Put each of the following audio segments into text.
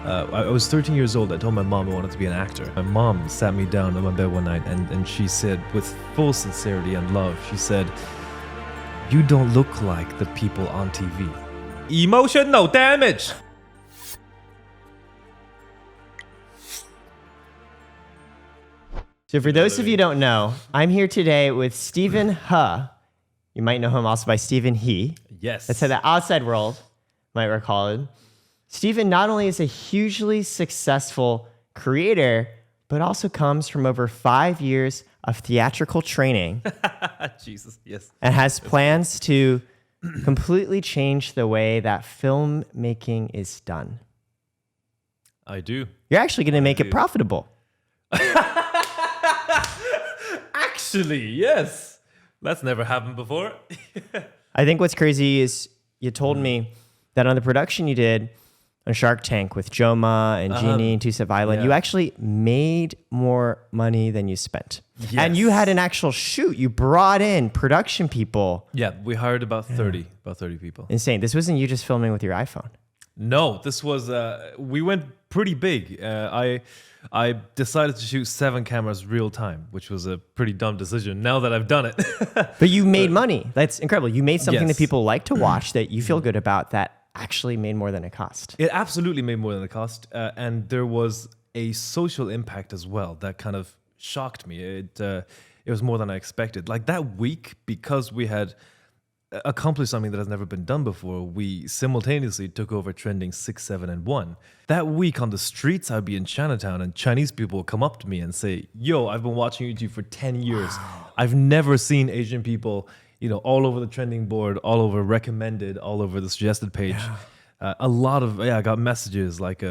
I was 13 years old. I told my mom I wanted to be an actor. My mom sat me down on my bed one night and she said, with full sincerity and love, she said, "You don't look like the people on TV." Emotional damage! So for those of you who don't know, I'm here today with Stephen He. You might know him also by Stephen He. Yes. That's how the outside world might recall him. Stephen not only is a hugely successful creator, but also comes from over 5 years of theatrical training. Jesus, yes. And has plans to completely change the way that filmmaking is done. I do. You're actually going to make it profitable. Actually, yes. That's never happened before. I think what's crazy is you told me that on the production you did on Shark Tank with Joma and Jeannie and Two-Step Island, you actually made more money than you spent. Yes. And you had an actual shoot. You brought in production people. Yeah, we hired about 30 people. Insane. This wasn't you just filming with your iPhone. No, this was, we went pretty big. I decided to shoot 7 cameras real time, which was a pretty dumb decision now that I've done it. But you made money. That's incredible. You made something Yes. that people like to watch that you feel good about that actually made more than it cost. It absolutely made more than the cost. And there was a social impact as well that kind of shocked me. It was more than I expected. Like that week, because we had accomplished something that has never been done before, we simultaneously took over trending 6, 7, and 1. That week on the streets, I'd be in Chinatown and Chinese people would come up to me and say, "Yo, I've been watching YouTube for 10 years. Wow. I've never seen Asian people, all over the trending board, all over recommended, all over the suggested page." Yeah. I got messages like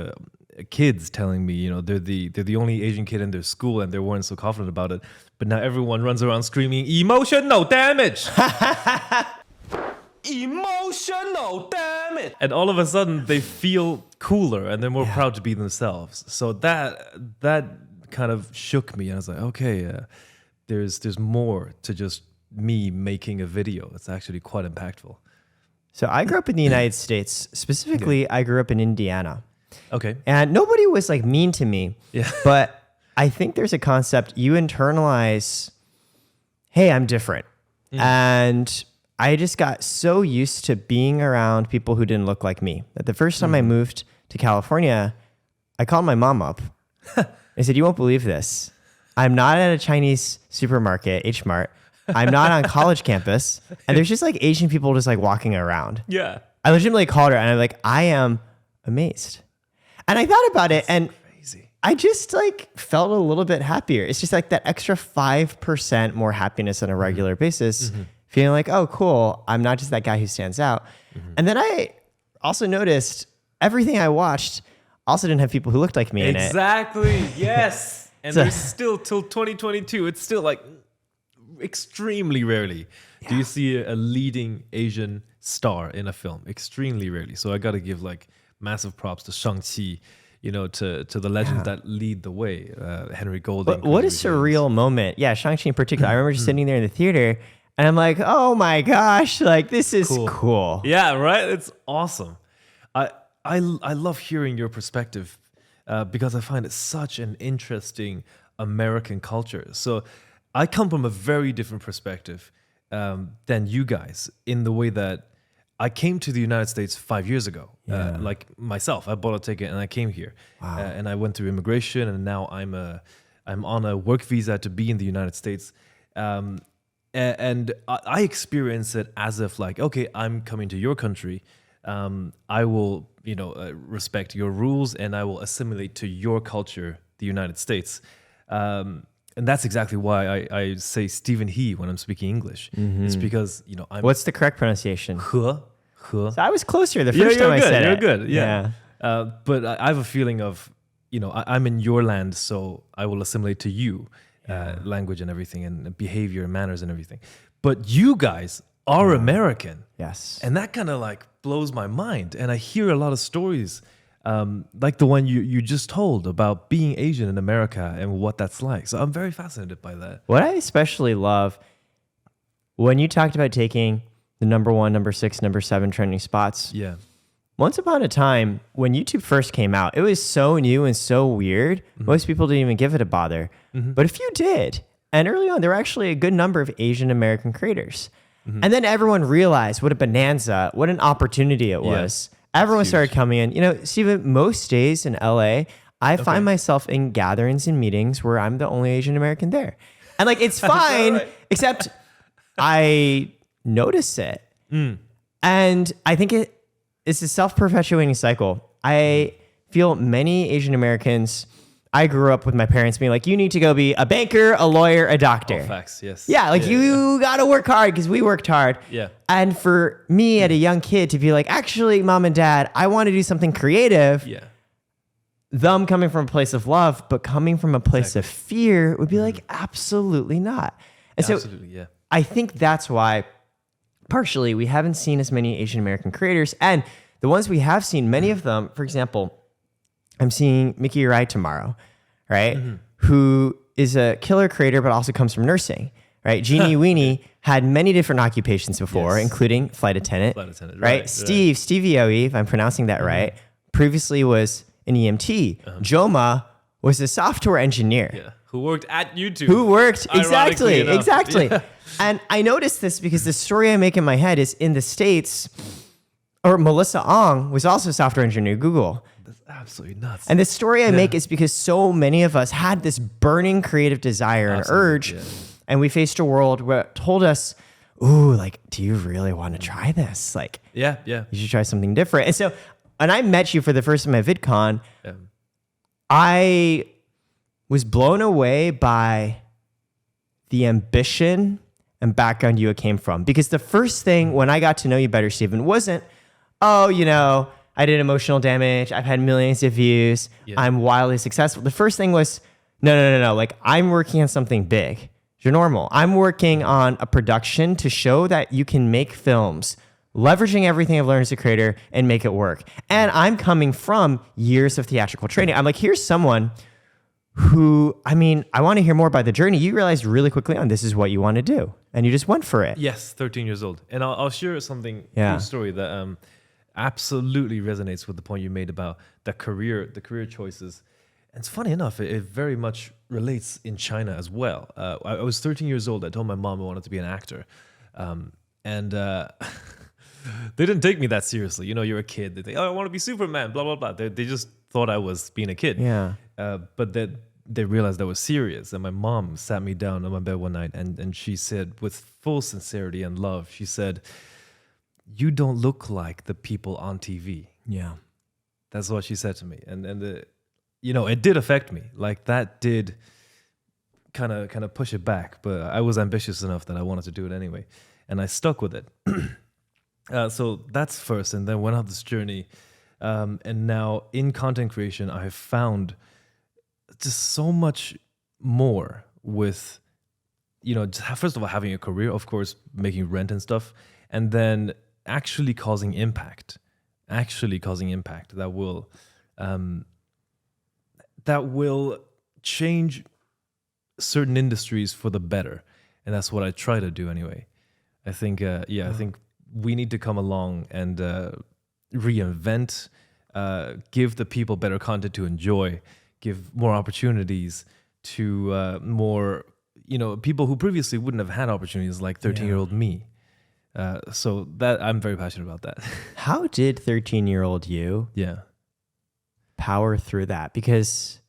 kids telling me, they're the only Asian kid in their school and they weren't so confident about it. But now everyone runs around screaming, "Emotional damage!" Emotional damage! And all of a sudden they feel cooler and they're more proud to be themselves. So that kind of shook me. And I was like, okay, there's more to just me making a video. It's actually quite impactful. So I grew up in the United States. Specifically, I grew up in Indiana. Okay. And nobody was like mean to me. Yeah. But I think there's a concept you internalize, hey, I'm different. And I just got so used to being around people who didn't look like me that the first time I moved to California, I called my mom up. I said, "You won't believe this. I'm not at a Chinese supermarket, H Mart. I'm not on college campus. And there's just like Asian people just like walking around." Yeah. I legitimately called her and I'm like, I am amazed. And I thought about it and Crazy. I just like felt a little bit happier. It's just like that extra 5% more happiness on a regular basis. Feeling like, oh, cool. I'm not just that guy who stands out. And then I also noticed everything I watched also didn't have people who looked like me in it. Exactly. Yes. And there's still till 2022. It's still like extremely rarely do you see a leading Asian star in a film. Extremely rarely. So I got to give like massive props to Shang-Chi, to the legends that lead the way. Henry Golding. But what a surreal moment. Yeah, Shang-Chi in particular. I remember just sitting there in the theater and I'm like, oh my gosh, like this is cool. Yeah, right? It's awesome. I love hearing your perspective because I find it such an interesting American culture. So I come from a very different perspective than you guys in the way that I came to the United States 5 years ago. Like myself, I bought a ticket and I came here. Wow. And I went through immigration and now I'm on a work visa to be in the United States. And I experience it as if like, okay, I'm coming to your country. I will, respect your rules and I will assimilate to your culture, the United States. And that's exactly why I say Stephen He when I'm speaking English. It's because, I'm... What's the correct pronunciation? He. So I was closer the first time I said it. You're good, yeah. But I have a feeling of, I'm in your land, so I will assimilate to you. Language and everything and behavior and manners and everything. But you guys are American. Yes. And that kind of like blows my mind. And I hear a lot of stories like the one you just told about being Asian in America and what that's like. So I'm very fascinated by that. What I especially love when you talked about taking the number 1, number 6, number 7 trending spots. Yeah. once upon a time, when YouTube first came out, it was so new and so weird. Most people didn't even give it a bother. But a few did. And early on, there were actually a good number of Asian American creators. And then everyone realized what a bonanza, what an opportunity it was. Everyone started coming in. You know, Steven, most days in LA, I find myself in gatherings and meetings where I'm the only Asian American there. And like, it's fine, except I notice it. And I think it's a self-perpetuating cycle. I feel many Asian Americans, I grew up with my parents being like, you need to go be a banker, a lawyer, a doctor. Oh, facts, yes. Yeah, like you got to work hard because we worked hard. Yeah. And for me at a young kid to be like, actually, mom and dad, I want to do something creative. Yeah. Them coming from a place of love, but coming from a place of fear would be like, absolutely not. And Absolutely, so I think that's why partially we haven't seen as many Asian American creators. And the ones we have seen, many of them, for example, I'm seeing Mickey Rai tomorrow, right? Who is a killer creator, but also comes from nursing, right? Jeannie Weenie had many different occupations before, including flight attendant, right? Stevie Oe, if I'm pronouncing that right, previously was an EMT. Joma was a software engineer. Yeah. Who worked at YouTube. Who worked, exactly. Yeah. And I noticed this because the story I make in my head is in the States, or Melissa Ong was also a software engineer at Google. That's absolutely nuts. And the story I make is because so many of us had this burning creative desire and urge, and we faced a world where it told us, ooh, like, do you really want to try this? Like, you should try something different. And so, and I met you for the first time at VidCon, I was blown away by the ambition and background you came from. Because the first thing when I got to know you better, Steven, wasn't, oh, you know, I did emotional damage. I've had millions of views. I'm wildly successful. The first thing was, no. Like, I'm working on something big. You're normal. I'm working on a production to show that you can make films, leveraging everything I've learned as a creator and make it work. And I'm coming from years of theatrical training. I'm like, here's someone who, I mean, I want to hear more about the journey. You realized really quickly on this is what you want to do. And you just went for it. Yes, 13 years old. And I'll share something, a story that absolutely resonates with the point you made about the career choices. And it's funny enough, it very much relates in China as well. I was 13 years old. I told my mom I wanted to be an actor. And they didn't take me that seriously. You know, you're a kid. They think, oh, I want to be Superman, blah, blah, blah. They just thought I was being a kid. Yeah. But they realized I was serious. And my mom sat me down on my bed one night and she said, with full sincerity and love, she said, you don't look like the people on TV. Yeah. That's what she said to me. And you know, it did affect me. Like, that did kind of push it back. But I was ambitious enough that I wanted to do it anyway. And I stuck with it. So that's first, and then went on this journey. And now in content creation, I have found just so much more with, you know, just first of all, having a career, of course, making rent and stuff, and then actually causing impact that will change certain industries for the better. And that's what I try to do anyway. I think, I think we need to come along and reinvent, give the people better content to enjoy, give more opportunities to more, you know, people who previously wouldn't have had opportunities, like 13-year-old me. So that I'm very passionate about that. How did 13-year-old you power through that? Because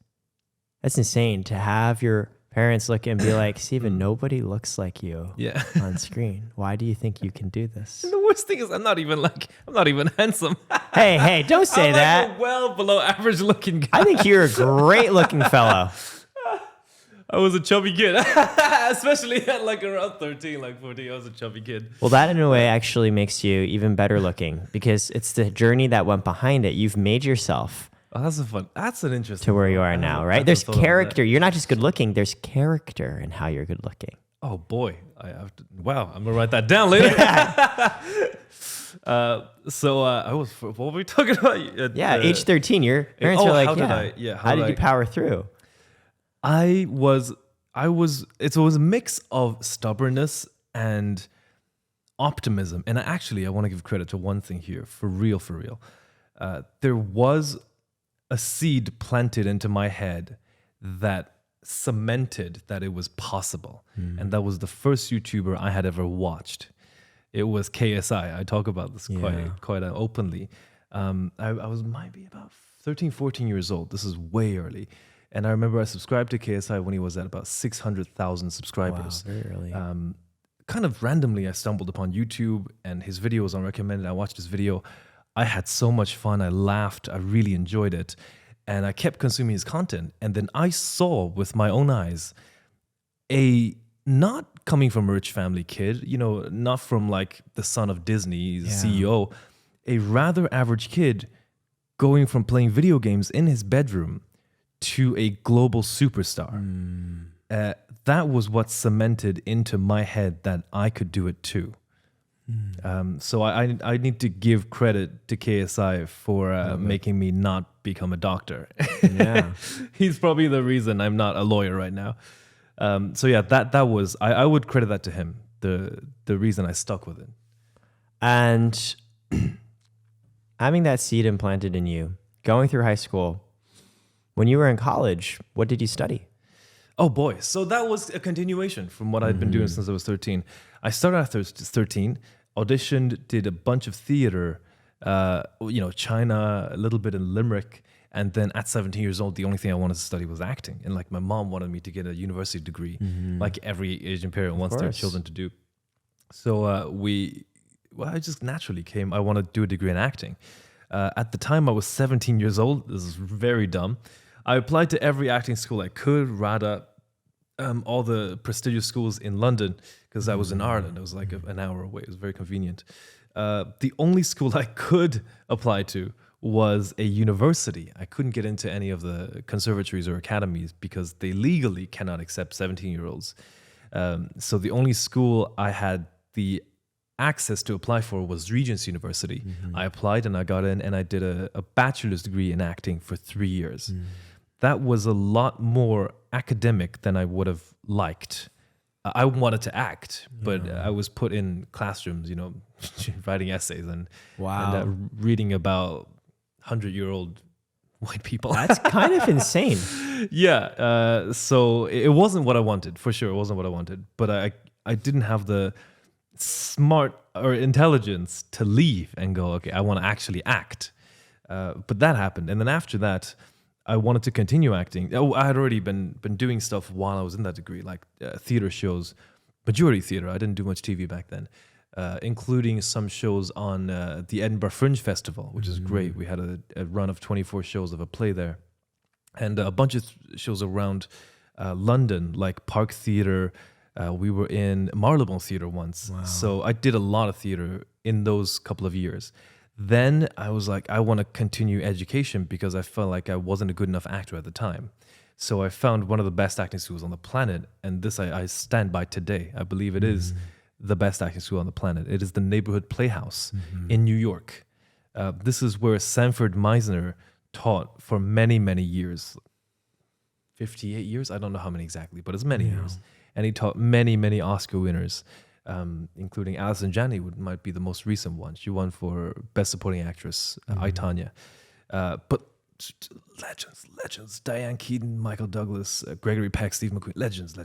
that's insane to have your parents look and be like, Steven, nobody looks like you on screen. Why do you think you can do this? And the worst thing is I'm not even handsome. Hey, don't say that. Like a well below average looking guy. I think you're a great looking fellow. I was a chubby kid, especially at like around 13, like 14, I was a chubby kid. Well, that in a way actually makes you even better looking because it's the journey that went behind it. You've made yourself that's an interesting to where you are now, right? There's character. You're not just good looking. There's character in how you're good looking. Oh boy, wow! I'm gonna write that down later. What were we talking about? Age 13. Your parents are like, how did you power through? It was a mix of stubbornness and optimism. And I want to give credit to one thing here, for real. there was a seed planted into my head that cemented that it was possible. And that was the first YouTuber I had ever watched. It was KSI. I talk about this quite openly. I was maybe about 13, 14 years old. This is way early. And I remember I subscribed to KSI when he was at about 600,000 subscribers. Wow, very early. Kind of randomly, I stumbled upon YouTube and his video was on recommended. I watched his video. I had so much fun. I laughed. I really enjoyed it. And I kept consuming his content. And then I saw with my own eyes a not coming from a rich family kid, you know, not from like the son of Disney, CEO, a rather average kid going from playing video games in his bedroom to a global superstar. That was what cemented into my head that I could do it too. So I need to give credit to KSI for making me not become a doctor. Yeah. He's probably the reason I'm not a lawyer right now. So yeah, that was, I would credit that to him, the reason I stuck with it. And having that seed implanted in you, going through high school, when you were in college, what did you study? Oh boy. So that was a continuation from what I'd been doing since I was 13. I started at 13, auditioned, did a bunch of theater, China, a little bit in Limerick. And then at 17 years old, the only thing I wanted to study was acting. And like my mom wanted me to get a university degree, like every Asian parent wants their children to do. So I just naturally came, I want to do a degree in acting. At the time I was 17 years old. This is very dumb. I applied to every acting school I could, RADA, all the prestigious schools in London, because I was in Ireland. It was like an hour away. It was very convenient. The only school I could apply to was a university. I couldn't get into any of the conservatories or academies because they legally cannot accept 17-year-olds. So the only school I had the access to apply for was Regent's University. I applied and I got in and I did a bachelor's degree in acting for 3 years. That was a lot more academic than I would have liked. I wanted to act, but I was put in classrooms, writing essays and reading about 100-year-old white people. That's kind of insane. Yeah. So it wasn't what I wanted, for sure. It wasn't what I wanted. But I didn't have the smart or intelligence to leave and go, okay, I want to actually act. But that happened. And then after that, I wanted to continue acting. I had already been doing stuff while I was in that degree, like theater shows, majority theater. I didn't do much TV back then, including some shows on the Edinburgh Fringe Festival, which is great. We had a run of 24 shows of a play there, and a bunch of shows around London, like Park Theatre. We were in Marylebone Theatre once. Wow. So I did a lot of theater in those couple of years. Then I was like, I want to continue education because I felt like I wasn't a good enough actor at the time. So I found one of the best acting schools on the planet. And this I stand by today. I believe it is the best acting school on the planet. It is the Neighborhood Playhouse in New York. This is where Sanford Meisner taught for many, many years. 58 years? I don't know how many exactly, but it's many years. And he taught many, many Oscar winners, including Alison Janney might be the most recent one. She won for Best Supporting Actress, I, Tonya. But legends. Diane Keaton, Michael Douglas, Gregory Peck, Steve McQueen. Legends.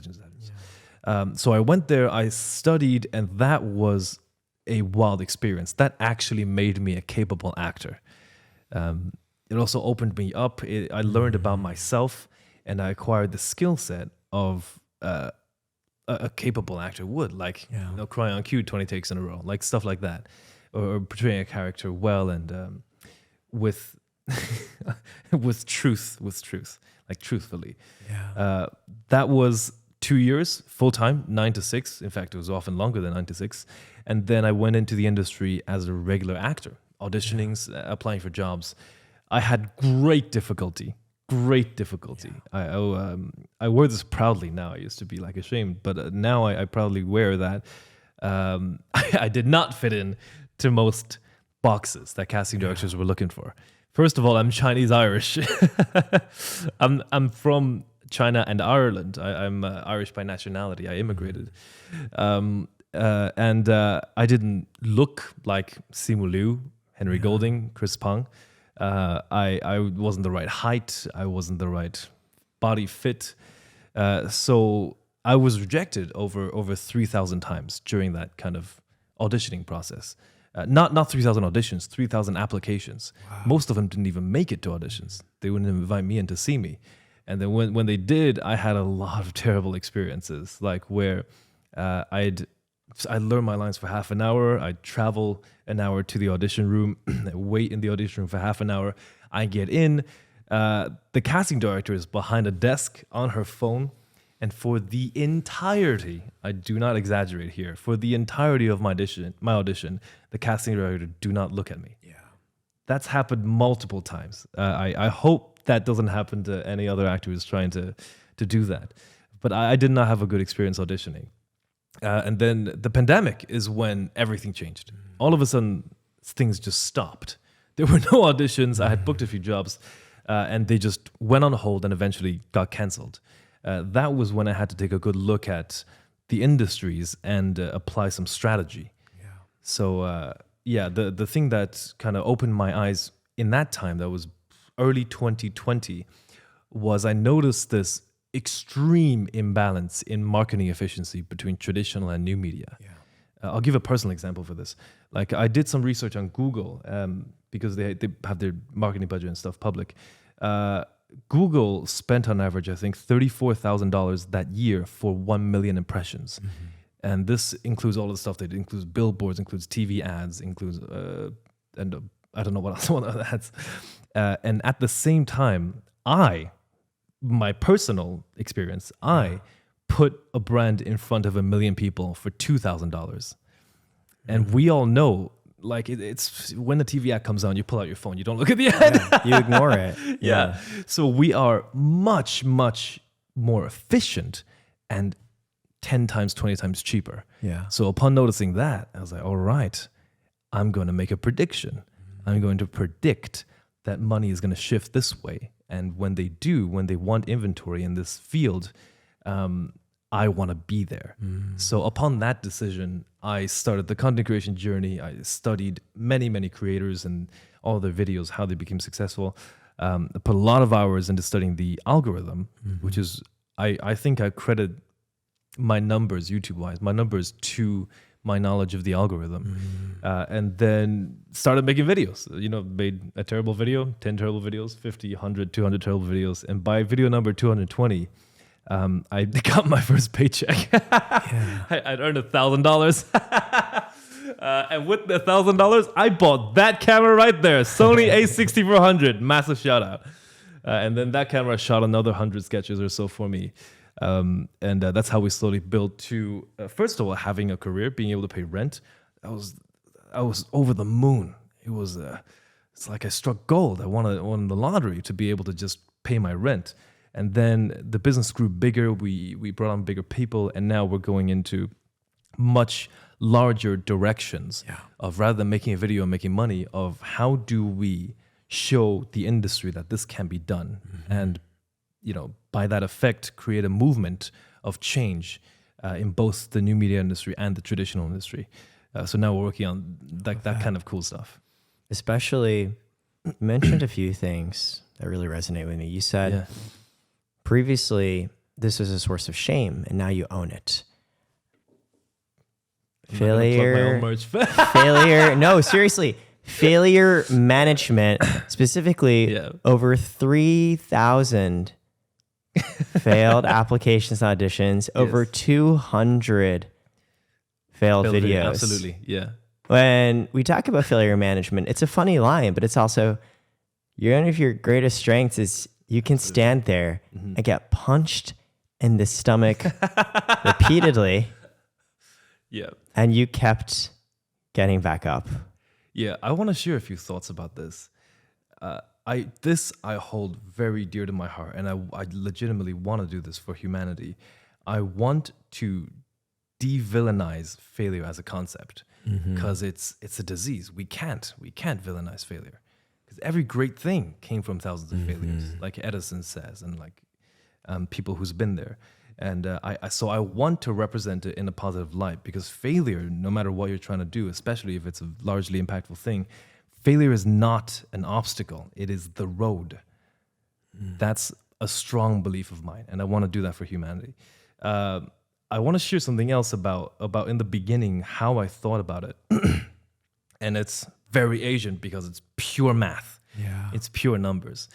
Yeah. So I went there, I studied, and that was a wild experience. That actually made me a capable actor. It also opened me up. I learned about myself, and I acquired the skill set of a capable actor would, like crying on cue 20 takes in a row, like stuff like that, or portraying a character well and with truth, like truthfully. That was 2 years full time, 9 to 6. In fact, it was often longer than 9 to 6. And then I went into the industry as a regular actor, auditionings, applying for jobs. I had great difficulty. I wear this proudly now. I used to be like ashamed, but now I proudly wear that. I did not fit in to most boxes that casting directors were looking for. First of all, I'm Chinese Irish. I'm from China and Ireland. I'm Irish by nationality. I immigrated, and I didn't look like Simu Liu, Henry Golding, Chris Pang. I wasn't the right height. I wasn't the right body fit. So I was rejected over 3,000 times during that kind of auditioning process. Not 3,000 auditions, 3,000 applications. Wow. Most of them didn't even make it to auditions. They wouldn't invite me in to see me. And then when they did, I had a lot of terrible experiences, like where I'd learn my lines for half an hour. I'd travel an hour to the audition room, wait in the audition room for half an hour. I get in. The casting director is behind a desk on her phone. And for the entirety, I do not exaggerate here, for the entirety of my audition, the casting director do not look at me. Yeah, that's happened multiple times. I hope that doesn't happen to any other actor who's trying to do that. But I did not have a good experience auditioning. And then the pandemic is when everything changed. All of a sudden, things just stopped. There were no auditions. I had booked a few jobs, and they just went on hold and eventually got canceled. That was when I had to take a good look at the industries and apply some strategy. Yeah. So the thing that kind of opened my eyes in that time, that was early 2020, was I noticed this extreme imbalance in marketing efficiency between traditional and new media. Yeah. I'll give a personal example for this. Like I did some research on Google because they have their marketing budget and stuff public. Google spent on average, I think, $34,000 that year for 1 million impressions. Mm-hmm. And this includes all the stuff that includes billboards, includes TV ads, includes, and I don't know what else, what other ads. And at the same time, my personal experience, I put a brand in front of 1 million people for $2,000. And we all know, like it's when the TV ad comes on, you pull out your phone, you don't look at the ad. Yeah, you ignore it. Yeah. So we are much, much more efficient and 10 times, 20 times cheaper. Yeah. So upon noticing that, I was like, all right, I'm going to make a prediction. I'm going to predict that money is going to shift this way. And when they do, when they want inventory in this field, I want to be there. So upon that decision, I started the content creation journey. I studied many, many creators and all their videos, how they became successful. I put a lot of hours into studying the algorithm, which is, I think I credit my numbers, YouTube-wise, my numbers to my knowledge of the algorithm. And then started making videos. Made a terrible video, 10 terrible videos, 50, 100, 200 terrible videos. And by video number 220, I got my first paycheck. I'd earned $1,000. And with the $1,000, I bought that camera right there, Sony A6400, massive shout out. And then that camera shot another 100 sketches or so for me. And that's how we slowly built to, first of all, having a career, being able to pay rent. I was over the moon. It's like I struck gold. I won the lottery to be able to just pay my rent. And then the business grew bigger. We brought on bigger people, and now we're going into much larger directions of, rather than making a video and making money, of how do we show the industry that this can be done, and by that effect create a movement of change in both the new media industry and the traditional industry. So now we're working on that kind of cool stuff. Especially, you mentioned a few things that really resonate with me. You said previously this was a source of shame, and now you own it. Failure. No, seriously. Failure management, specifically over 3,000 failed applications and auditions, over 200 failed videos. Absolutely, yeah. When we talk about failure management, it's a funny line, but it's also one of your greatest strengths is you can stand there and get punched in the stomach repeatedly. Yeah. And you kept getting back up. Yeah, I want to share a few thoughts about this. I hold very dear to my heart, and I legitimately want to do this for humanity. I want to de-villainize failure as a concept, because it's a disease. We can't villainize failure, because every great thing came from thousands of failures, like Edison says, and like people who's been there. And so I want to represent it in a positive light, because failure, no matter what you're trying to do, especially if it's a largely impactful thing, failure is not an obstacle. It is the road. That's a strong belief of mine, and I want to do that for humanity. I want to share something else about in the beginning how I thought about it, and it's very Asian because it's pure math. Yeah. It's pure numbers.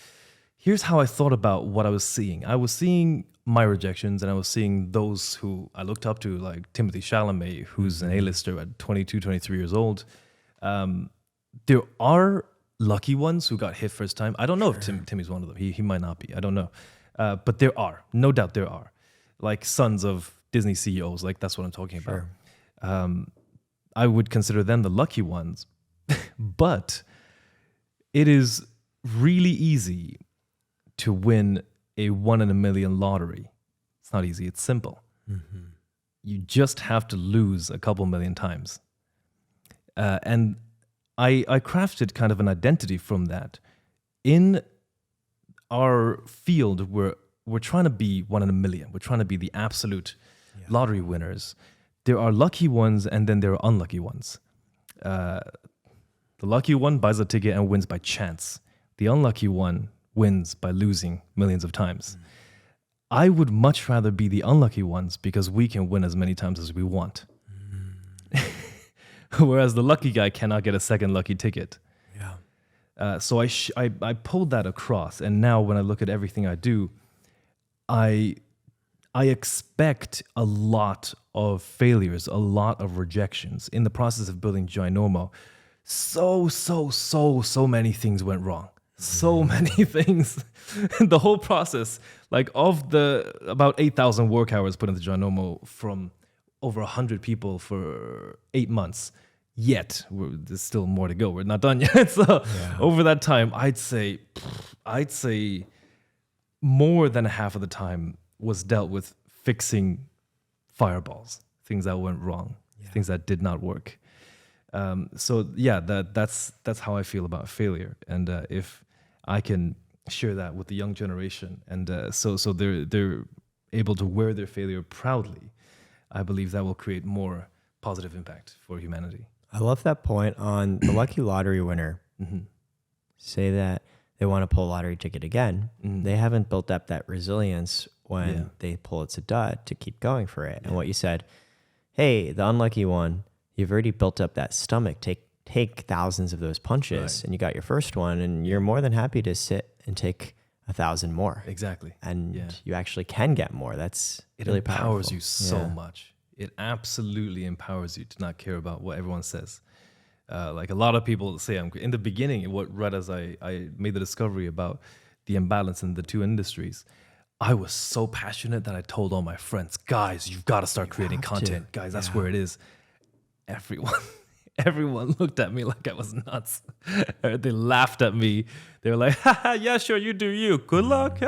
Here's how I thought about what I was seeing. I was seeing my rejections, and I was seeing those who I looked up to, like Timothy Chalamet, who's an A-lister at 22, 23 years old. There are lucky ones who got hit first time. I don't know if Timmy's one of them. He might not be. I don't know. But there are. No doubt there are. Like sons of Disney CEOs. Like that's what I'm talking about. I would consider them the lucky ones. But it is really easy to win a 1 in a million lottery. It's not easy. It's simple. You just have to lose a couple million times. And I crafted kind of an identity from that. In our field, we're trying to be 1 in a million. We're trying to be the absolute lottery winners. There are lucky ones, and then there are unlucky ones. The lucky one buys a ticket and wins by chance. The unlucky one wins by losing millions of times. I would much rather be the unlucky ones because we can win as many times as we want. Whereas the lucky guy cannot get a second lucky ticket. So I pulled that across, and now when I look at everything I do, I expect a lot of failures, a lot of rejections. In the process of building Ginormo, so many things went wrong. So many things. The whole process, like of the about 8,000 work hours put into Ginormo from over 100 people for 8 months. Yet there's still more to go. We're not done yet. So over that time, I'd say more than half of the time was dealt with fixing fireballs, things that went wrong, things that did not work. So yeah, that's how I feel about failure. And if I can share that with the young generation, and so they're able to wear their failure proudly, I believe that will create more positive impact for humanity. I love that point on the lucky lottery winner. Say that they want to pull a lottery ticket again. They haven't built up that resilience when they pull it's a dud to keep going for it. And what you said, hey, the unlucky one, you've already built up that stomach. Take thousands of those punches, and you got your first one, and you're more than happy to sit and take 1,000 more. Exactly. And you actually can get more. That's it really empowers powerful. you so much. It absolutely empowers you to not care about what everyone says. Like a lot of people say, in the beginning, right as I made the discovery about the imbalance in the two industries, I was so passionate that I told all my friends, guys, you've got to start creating content. Guys, that's where it is. Everyone looked at me like I was nuts. They laughed at me. They were like, haha, yeah, sure, you do you. Good luck.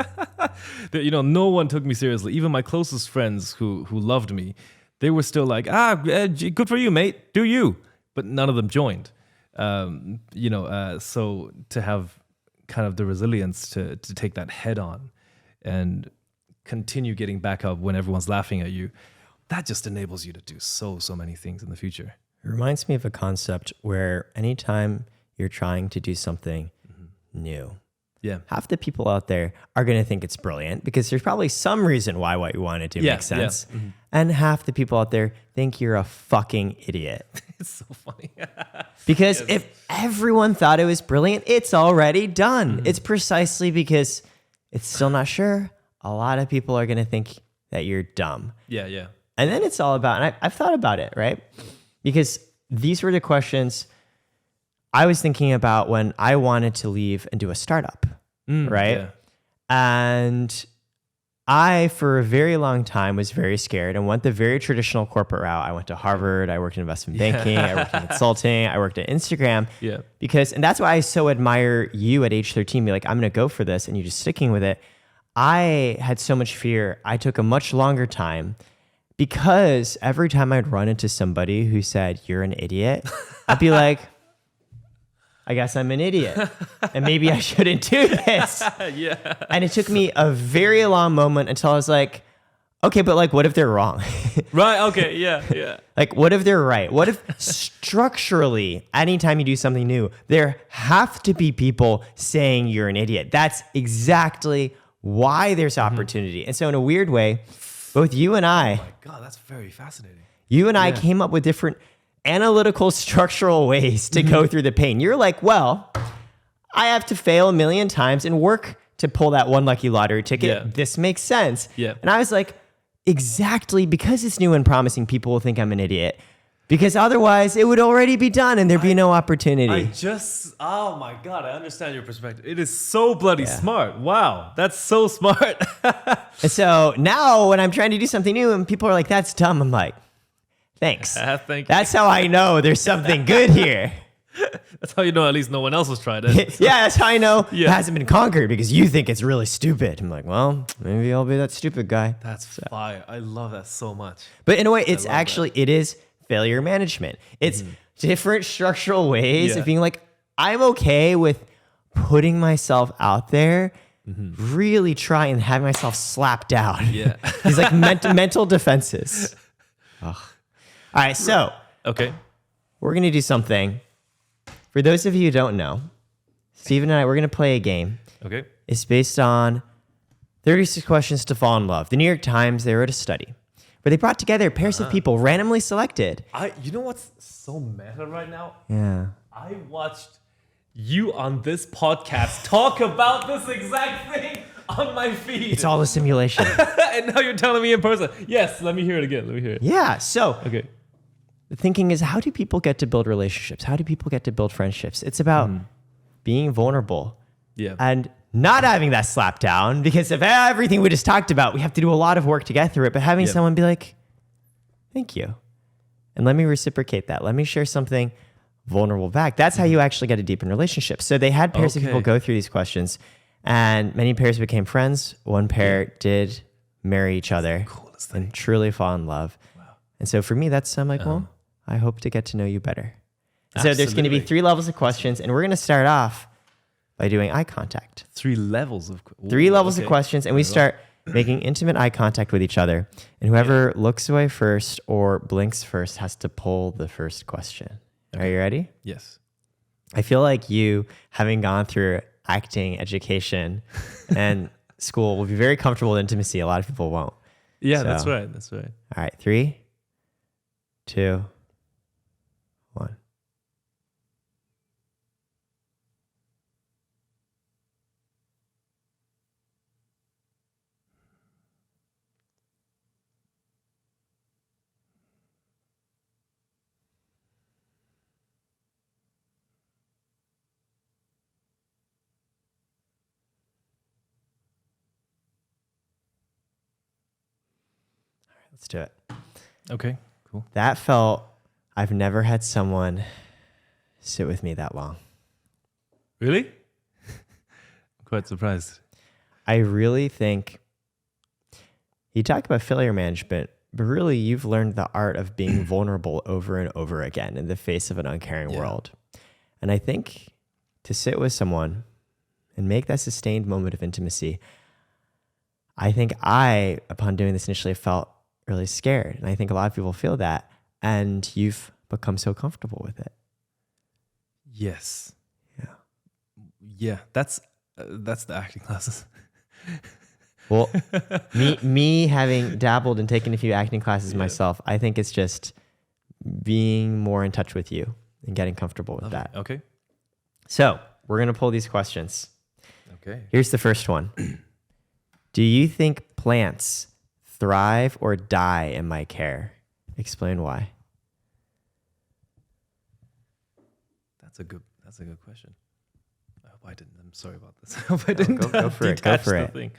No one took me seriously. Even my closest friends who loved me, they were still like, good for you, mate. Do you. But none of them joined. So to have kind of the resilience to take that head on and continue getting back up when everyone's laughing at you, that just enables you to do so many things in the future. It reminds me of a concept where anytime you're trying to do something new, half the people out there are going to think it's brilliant because there's probably some reason why what you want to do makes sense. And half the people out there think you're a fucking idiot. It's so funny. Because if everyone thought it was brilliant, it's already done. It's precisely because it's still not sure. A lot of people are going to think that you're dumb. Yeah. And then it's all about, and I've thought about it, right? Because these were the questions I was thinking about when I wanted to leave and do a startup, right? Yeah. And I, for a very long time, was very scared and went the very traditional corporate route. I went to Harvard. I worked in investment banking. I worked in consulting. I worked at Instagram. Yeah. And that's why I so admire you at age 13. Be like, I'm going to go for this, and you're just sticking with it. I had so much fear. I took a much longer time because every time I'd run into somebody who said, you're an idiot, I'd be like, I guess I'm an idiot and maybe I shouldn't do this. Yeah. And it took me a very long moment until I was like, Okay, but like, what if they're wrong? Right. Okay. Yeah. Yeah. Like, what if they're right? What if structurally, anytime you do something new, there have to be people saying you're an idiot? That's exactly why there's opportunity. And so in a weird way, both you and I, My God, that's very fascinating. I came up with different analytical structural ways to go through the pain. You're like, well, I have to fail a million times and work to pull that one lucky lottery ticket. Yeah. This makes sense. Yeah. And I was like, exactly, because it's new and promising, people will think I'm an idiot. Because otherwise, it would already be done and there'd be no opportunity. Oh my God, I understand your perspective. It is so bloody smart. Wow, that's so smart. And so now when I'm trying to do something new and people are like, that's dumb, I'm like, thanks. Thank you. That's how I know there's something good here. That's how you know at least no one else has tried it. Yeah, that's how I know it hasn't been conquered, because you think it's really stupid. I'm like, well, maybe I'll be that stupid guy. That's fire. I love that so much. But in a way, it's actually, it is failure management. It's different structural ways of being like, I'm okay with putting myself out there, really try and have myself slapped down. Yeah. These like mental defenses. Ugh. All right, so Okay. we're going to do something. For those of you who don't know, Steven and I, we're going to play a game. Okay. It's based on 36 questions to fall in love. The New York Times, they wrote a study where they brought together pairs of people randomly selected. You know what's so meta right now? Yeah. I watched you on this podcast talk about this exact thing on my feed. It's all a simulation. And now you're telling me in person. Yes, let me hear it again. Let me hear it. Yeah. So Okay. the thinking is, how do people get to build relationships? How do people get to build friendships? It's about being vulnerable Yeah. and not having that slap down, because of everything we just talked about, we have to do a lot of work to get through it. But having someone be like, thank you. And let me reciprocate that. Let me share something vulnerable back. That's how you actually get a deepen relationship. So they had pairs of people go through these questions, and many pairs became friends. One pair did marry each other and truly fall in love. Wow. And so for me, that's, I'm like, well, I hope to get to know you better. So there's going to be 3 levels of questions, and we're going to start off by doing eye contact. 3 levels of... 3 levels of questions, and we start making intimate eye contact with each other. And whoever looks away first or blinks first has to pull the first question. Okay. Are you ready? Yes. I feel like you, having gone through acting, education, and school, will be very comfortable with intimacy. A lot of people won't. Yeah, that's right. That's right. All right, 3, 2, 1. Let's do it. Okay, cool. That felt, I've never had someone sit with me that long. Really? I'm quite surprised. I really think you talk about failure management, but really you've learned the art of being vulnerable over and over again in the face of an uncaring world. And I think to sit with someone and make that sustained moment of intimacy, I think upon doing this initially, felt really scared. And I think a lot of people feel that. And you've become so comfortable with it. Yes. Yeah. Yeah, that's the acting classes. Well, me having dabbled and taken a few acting classes myself, I think it's just being more in touch with you and getting comfortable with that. Okay. So we're going to pull these questions. Okay. Here's the first one. Do you think plants thrive or die in my care? Explain why. That's a good question. I hope I didn't. I'm sorry about this. I hope I didn't. Go for it. Go for it. Thing.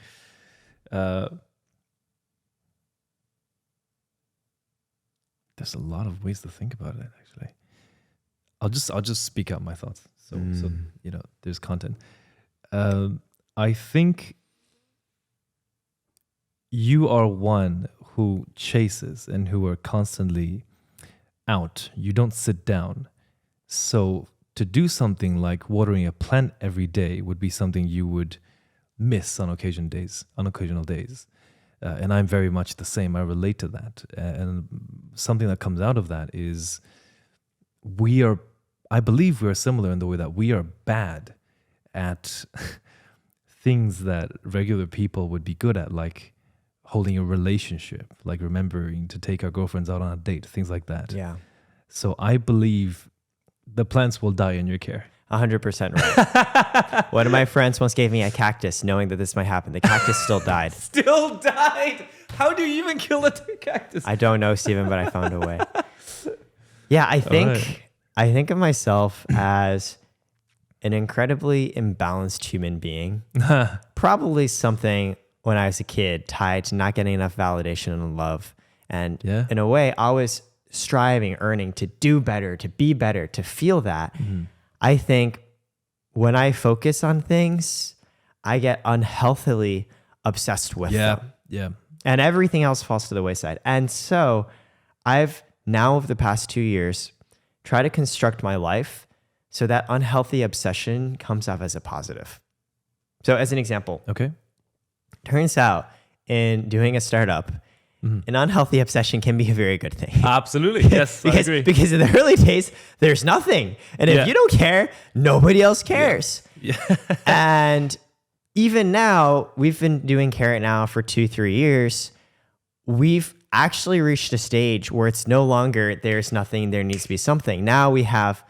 There's a lot of ways to think about it. Actually, I'll just speak out my thoughts. So there's content. I think you are one who chases and who are constantly out. You don't sit down. So to do something like watering a plant every day would be something you would miss on occasional days. And I'm very much the same. I relate to that. And something that comes out of that is I believe we are similar in the way that we are bad at things that regular people would be good at, like holding a relationship, like remembering to take our girlfriends out on a date, things like that. Yeah. So I believe the plants will die in your care. 100% right. One of my friends once gave me a cactus knowing that this might happen. The cactus still died. Still died? How do you even kill a cactus? I don't know, Stephen, but I found a way. Yeah, I think of myself as an incredibly imbalanced human being. Probably something when I was a kid tied to not getting enough validation and love. And in a way, I was striving, earning to do better, to be better, to feel that. Mm-hmm. I think when I focus on things, I get unhealthily obsessed with them. Yeah. And everything else falls to the wayside. And so I've now, over the past 2 years, tried to construct my life so that unhealthy obsession comes off as a positive. So as an example, okay, turns out in doing a startup, an unhealthy obsession can be a very good thing. Absolutely. Yes, I agree. Because in the early days, there's nothing. And if you don't care, nobody else cares. Yeah. And even now, we've been doing Carrot now for 2-3 years. We've actually reached a stage where it's no longer there's nothing, there needs to be something. Now we have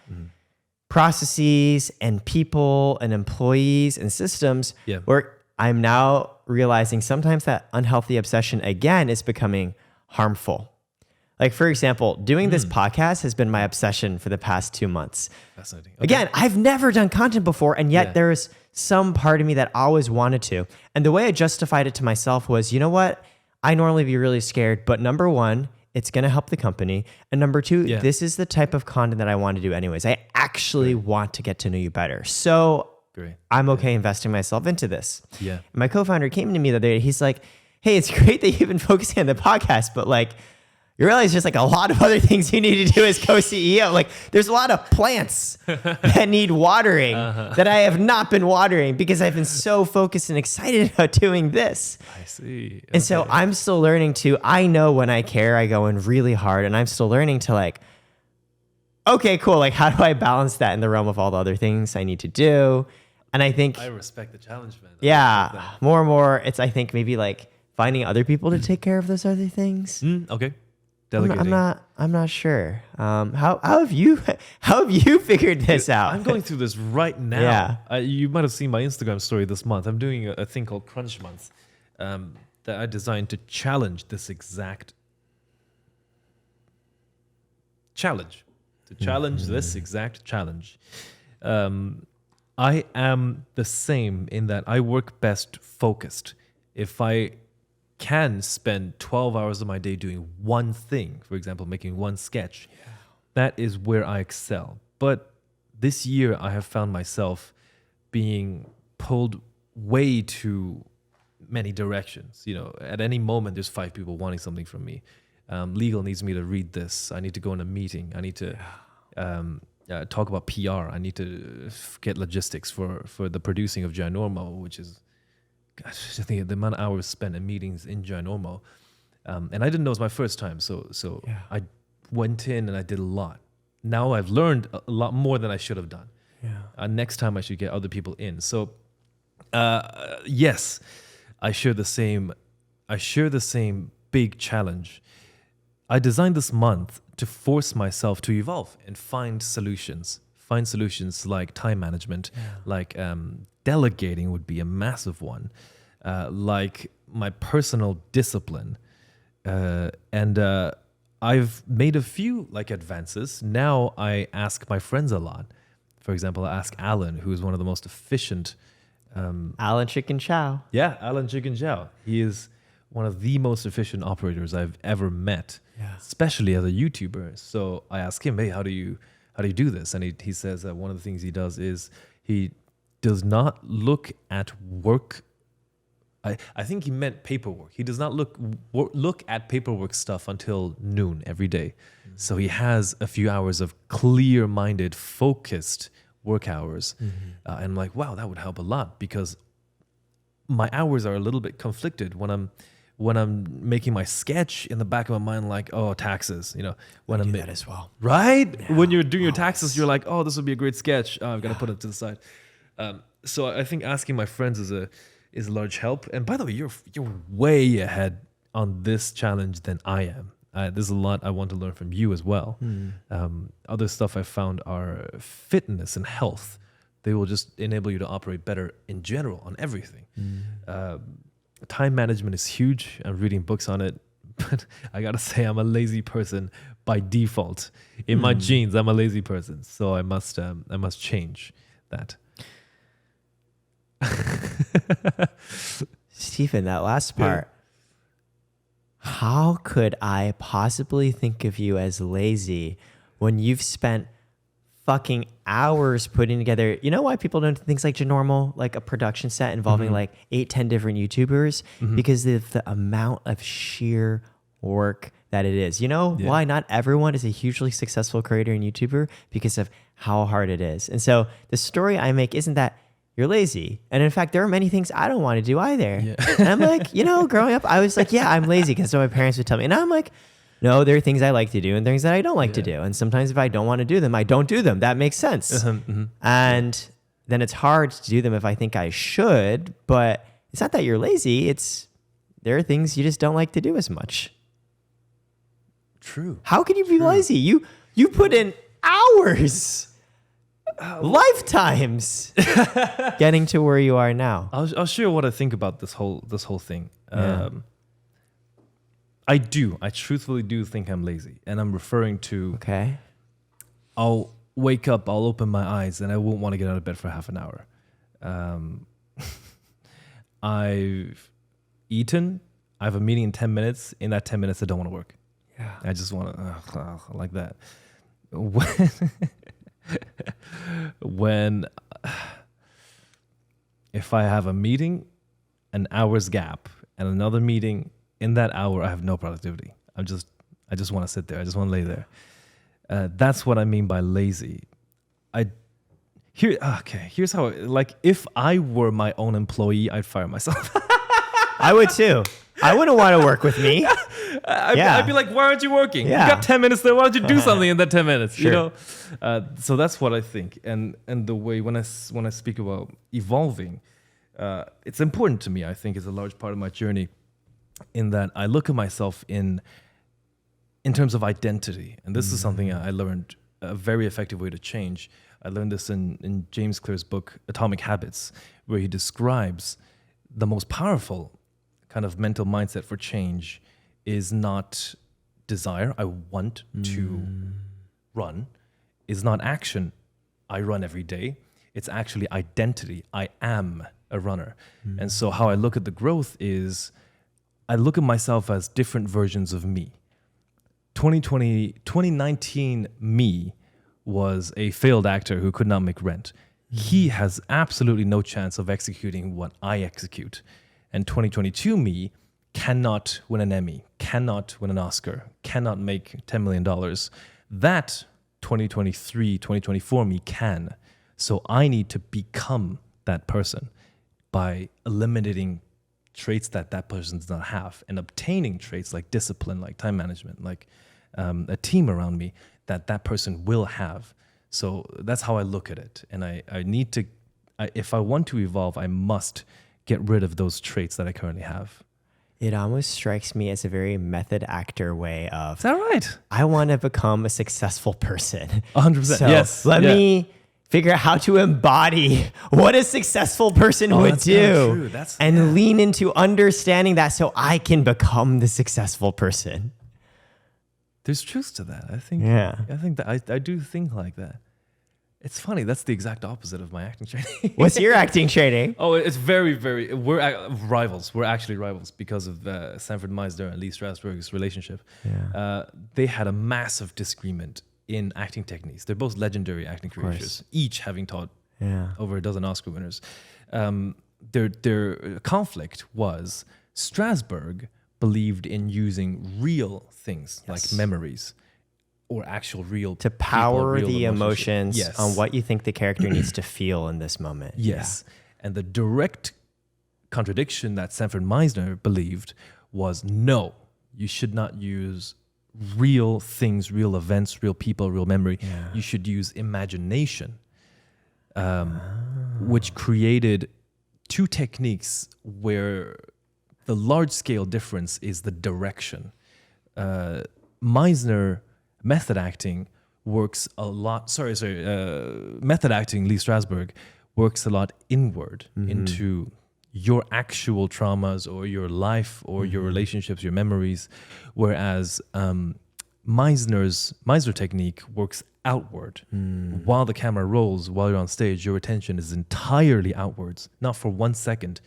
processes and people and employees and systems where I'm now realizing sometimes that unhealthy obsession again is becoming harmful. Like, for example, doing this podcast has been my obsession for the past 2 months. Fascinating. Okay. Again, I've never done content before, and yet there's some part of me that always wanted to. And the way I justified it to myself was, you know what? I normally be really scared, but number one, it's going to help the company. And number two, this is the type of content that I want to do anyways. I actually want to get to know you better. So I'm okay investing myself into this. Yeah. My co-founder came to me the other day. He's like, hey, it's great that you've been focusing on the podcast, but like, you realize there's like a lot of other things you need to do as co-CEO. Like, there's a lot of plants that need watering that I have not been watering because I've been so focused and excited about doing this. I see. Okay. And so I'm still learning I know when I care, I go in really hard, and I'm still learning to like, okay, cool. Like, how do I balance that in the realm of all the other things I need to do? And I think I respect the challenge, man. More and more, it's, I think, maybe like finding other people to take care of those other things. Okay. I'm not sure. How have you figured this out? I'm going through this right now. Yeah. You might have seen my Instagram story this month. I'm doing a thing called Crunch Month that I designed to challenge this exact challenge. This exact challenge. I am the same in that I work best focused. If I can spend 12 hours of my day doing one thing, for example, making one sketch, that is where I excel. But this year, I have found myself being pulled way too many directions. You know, at any moment, there's 5 people wanting something from me. Legal needs me to read this. I need to go in a meeting. I need to talk about PR. I need to get logistics for the producing of Ginormo, which is, gosh, I think the amount of hours spent in meetings in Ginormo. And I didn't know it was my first time. So I went in and I did a lot. Now I've learned a lot more than I should have done. Yeah. Next time I should get other people in. So yes, I share the same big challenge. I designed this month to force myself to evolve and find solutions. Find solutions like time management, like delegating would be a massive one, like my personal discipline. And I've made a few like advances. Now I ask my friends a lot. For example, I ask Alan, who is one of the most efficient. Alan Chicken Chow. Yeah, Alan Chicken Chow. He is one of the most efficient operators I've ever met, especially as a YouTuber. So I ask him, hey, how do you do this? And he says that one of the things he does is he does not look at work. I think he meant paperwork. He does not look at paperwork stuff until noon every day. Mm-hmm. So he has a few hours of clear-minded, focused work hours. Mm-hmm. And I'm like, wow, that would help a lot because my hours are a little bit conflicted when when I'm making my sketch in the back of my mind, like, oh, taxes, when I'm that as well. right? Yeah, when you're doing your taxes, you're like, oh, this would be a great sketch. Oh, I've got to put it to the side. So I think asking my friends is a large help. And by the way, you're way ahead on this challenge than I am. There's a lot I want to learn from you as well. Other stuff I found are fitness and health. They will just enable you to operate better in general on everything. Time management is huge. I'm reading books on it, but I gotta say I'm a lazy person by default. In my genes, I'm a lazy person, so I must change that. Stephen, that last part. How could I possibly think of you as lazy when you've spent fucking hours putting together? You know why people don't do things like Genormal, like a production set involving like 8-10 different YouTubers? Because of the amount of sheer work that it is. You know why not everyone is a hugely successful creator and YouTuber? Because of how hard it is. And so the story I make isn't that you're lazy. And in fact, there are many things I don't want to do either. Yeah. And I'm like, growing up, I was like, yeah, I'm lazy, because so my parents would tell me. And I'm like, no, there are things I like to do and things that I don't like to do. And sometimes if I don't want to do them, I don't do them. That makes sense. And then it's hard to do them if I think I should. But it's not that you're lazy. There are things you just don't like to do as much. True. How can you be lazy? You put in hours. Lifetimes getting to where you are now. I'll share what I think about this whole thing. I truthfully do think I'm lazy, and I'm referring to I'll wake up, I'll open my eyes, and I won't want to get out of bed for half an hour. I've eaten, I have a meeting in 10 minutes. In that 10 minutes, I don't want to work. Yeah, I just want to like that. When if I have a meeting, an hour's gap, and another meeting, in that hour I have no productivity. I just want to sit there. I just want to lay there. That's what I mean by lazy. Here's how. Like, if I were my own employee, I'd fire myself. I would too. I wouldn't want to work with me. I'd be like, why aren't you working? Yeah. You got 10 minutes there. Why don't you do something in that 10 minutes? Sure. So that's what I think. And the way when I speak about evolving, it's important to me. I think it's a large part of my journey, in that I look at myself in terms of identity. And this is something I learned a very effective way to change. I learned this in James Clear's book, Atomic Habits, where he describes the most powerful kind of mental mindset for change is not desire, I want to run, is not action, I run every day. It's actually identity, I am a runner. And so how I look at the growth is, I look at myself as different versions of me. 2019 me was a failed actor who could not make rent. He has absolutely no chance of executing what I execute. And 2022 me cannot win an Emmy, cannot win an Oscar, cannot make $10 million. That 2023, 2024 me can. So I need to become that person by eliminating traits that person does not have, and obtaining traits like discipline, like time management, like a team around me that person will have. So that's how I look at it. And I need to, if I want to evolve, I must get rid of those traits that I currently have. It almost strikes me as a very method actor way of, is that right? I want to become a successful person. 100%. So yes. Let me figure out how to embody what a successful person would do, and lean into understanding that so I can become the successful person. There's truth to that. I think that I do think like that. It's funny. That's the exact opposite of my acting training. What's your acting training? Oh, it's very, very. We're rivals. We're actually rivals because of Sanford Meisner and Lee Strasberg's relationship. Yeah. They had a massive disagreement in acting techniques. They're both legendary acting creators, each having taught over a dozen Oscar winners. Their conflict was Strasberg believed in using real things like memories or actual real to power people, the emotions on what you think the character needs to feel in this moment. Yes. Yeah. And the direct contradiction that Sanford Meisner believed was no, you should not use real things, real events, real people, real memory. You should use imagination, which created two techniques where the large scale difference is the direction. Meisner method acting works a lot. Method acting, Lee Strasberg, works a lot inward into your actual traumas or your life or your relationships, your memories, whereas Meisner technique works outward. While the camera rolls, while you're on stage, your attention is entirely outwards. Not for 1 second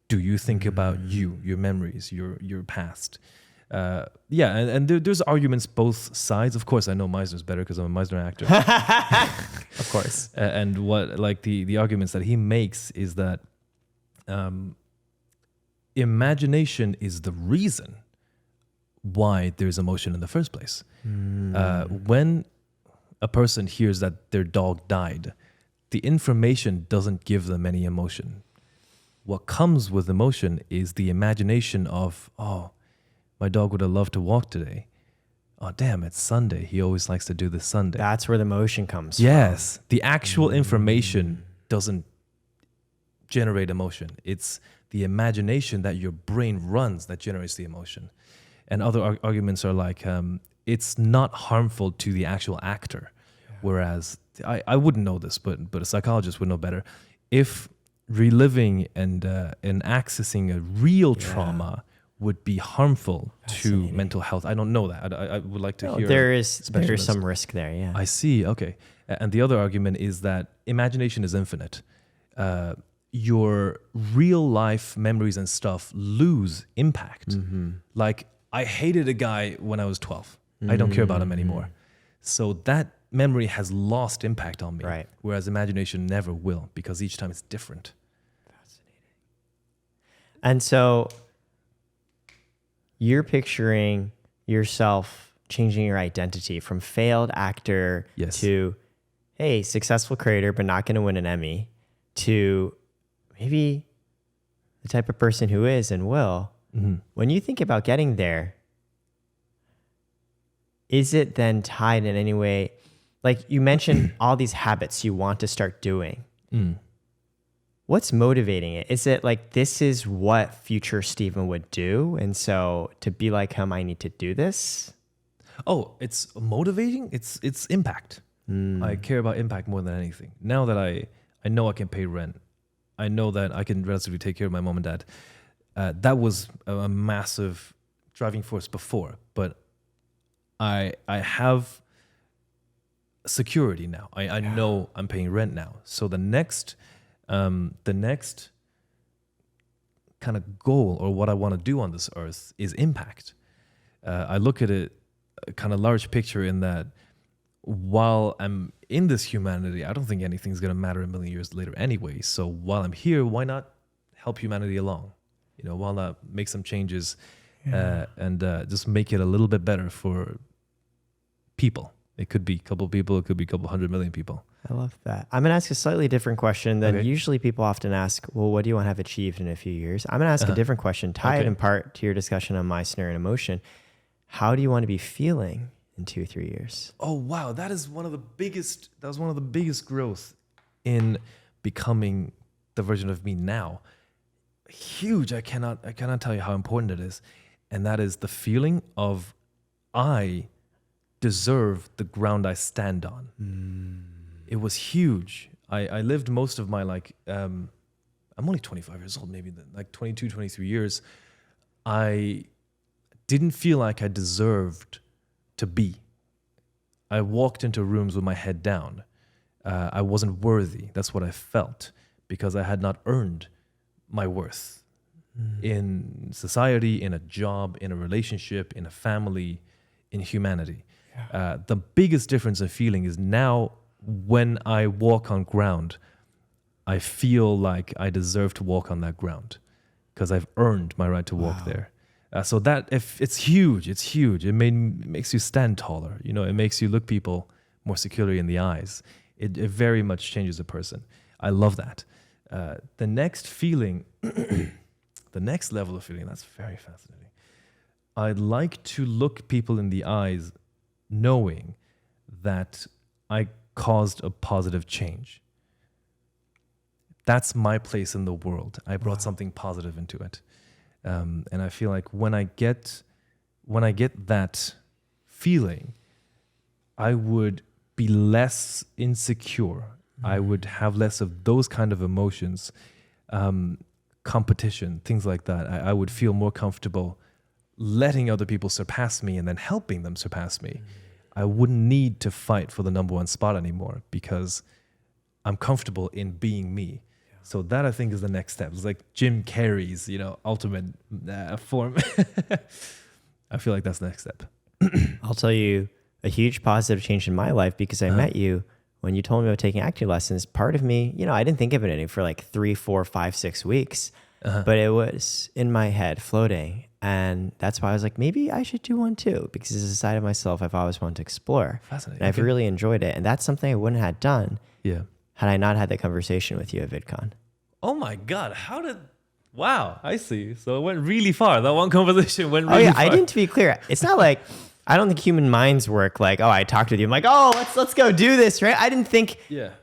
do you think about you, your memories, your past. And there's arguments both sides. Of course, I know Meisner's better because I'm a Meisner actor. Of course. And what like the arguments that he makes is that imagination is the reason why there's emotion in the first place. When a person hears that their dog died, the information doesn't give them any emotion. What comes with emotion is the imagination of, oh, my dog would have loved to walk today. Oh, damn, it's Sunday. He always likes to do this Sunday. That's where the emotion comes Yes. The actual information doesn't generate emotion. It's the imagination that your brain runs that generates the emotion. And other arguments are like, it's not harmful to the actual actor. Whereas, I wouldn't know this, but a psychologist would know better. If reliving and accessing a real trauma would be harmful to mental health. I don't know that. I would like to hear. There is some risk there, yeah. I see, okay. And the other argument is that imagination is infinite. Your real life memories and stuff lose impact. Like, I hated a guy when I was 12. I don't care about him anymore. So that memory has lost impact on me. Right. Whereas imagination never will, because each time it's different. Fascinating. And so you're picturing yourself changing your identity from failed actor to, hey, successful creator, but not going to win an Emmy, to maybe the type of person who is and will. When you think about getting there, is it then tied in any way? Like you mentioned all these habits you want to start doing. What's motivating it? Is it like, this is what future Stephen would do, and so to be like him, I need to do this? Oh, it's motivating? It's impact. I care about impact more than anything. Now that I know I can pay rent, I know that I can relatively take care of my mom and dad. That was a massive driving force before, but I have security now. I know I'm paying rent now. So the next kind of goal, or what I want to do on this earth, is impact. I look at it a kind of large picture in that while I'm in this humanity, I don't think anything's going to matter a million years later anyway. So while I'm here, why not help humanity along? Why not make some changes and just make it a little bit better for people. It could be a couple people, it could be a couple 100 million people. I love that. I'm going to ask a slightly different question than usually people often ask. Well, what do you want to have achieved in a few years? I'm going to ask a different question, tied in part to your discussion on Meisner and emotion. How do you want to be feeling in 2 or 3 years? Oh, wow. That was one of the biggest growth in becoming the version of me now. Huge. I cannot tell you how important it is. And that is the feeling of I deserve the ground I stand on. It was huge. I lived most of my I'm only 25 years old, maybe like 22, 23 years. I didn't feel like I deserved to be. I walked into rooms with my head down. I wasn't worthy. That's what I felt, because I had not earned my worth in society, in a job, in a relationship, in a family, in humanity. The biggest difference in feeling is now when I walk on ground, I feel like I deserve to walk on that ground because I've earned my right to walk there. So that, if it's huge, it's huge. It makes you stand taller. It makes you look people more securely in the eyes. It very much changes a person. I love that. The next feeling, the next level of feeling, that's very fascinating. I like to look people in the eyes knowing that I caused a positive change. That's my place in the world. I brought something positive into it. And I feel like when I get that feeling, I would be less insecure. I would have less of those kind of emotions, competition, things like that. I would feel more comfortable letting other people surpass me and then helping them surpass me. I wouldn't need to fight for the number one spot anymore because I'm comfortable in being me. So that, I think, is the next step. It's like Jim Carrey's, ultimate form. I feel like that's the next step. I'll tell you a huge positive change in my life because I met you when you told me about taking acting lessons. Part of me, I didn't think of it for like 3, 4, 5, 6 weeks, but it was in my head floating. And that's why I was like, maybe I should do one too, because it's a side of myself I've always wanted to explore. Fascinating. And I've really enjoyed it. And that's something I wouldn't have done had I not had that conversation with you at VidCon. Oh my God. Wow, I see. So it went really far. That one conversation went really far. I didn't, to be clear. It's not like, I don't think human minds work like, I talked with you. I'm like, let's go do this, right? I didn't think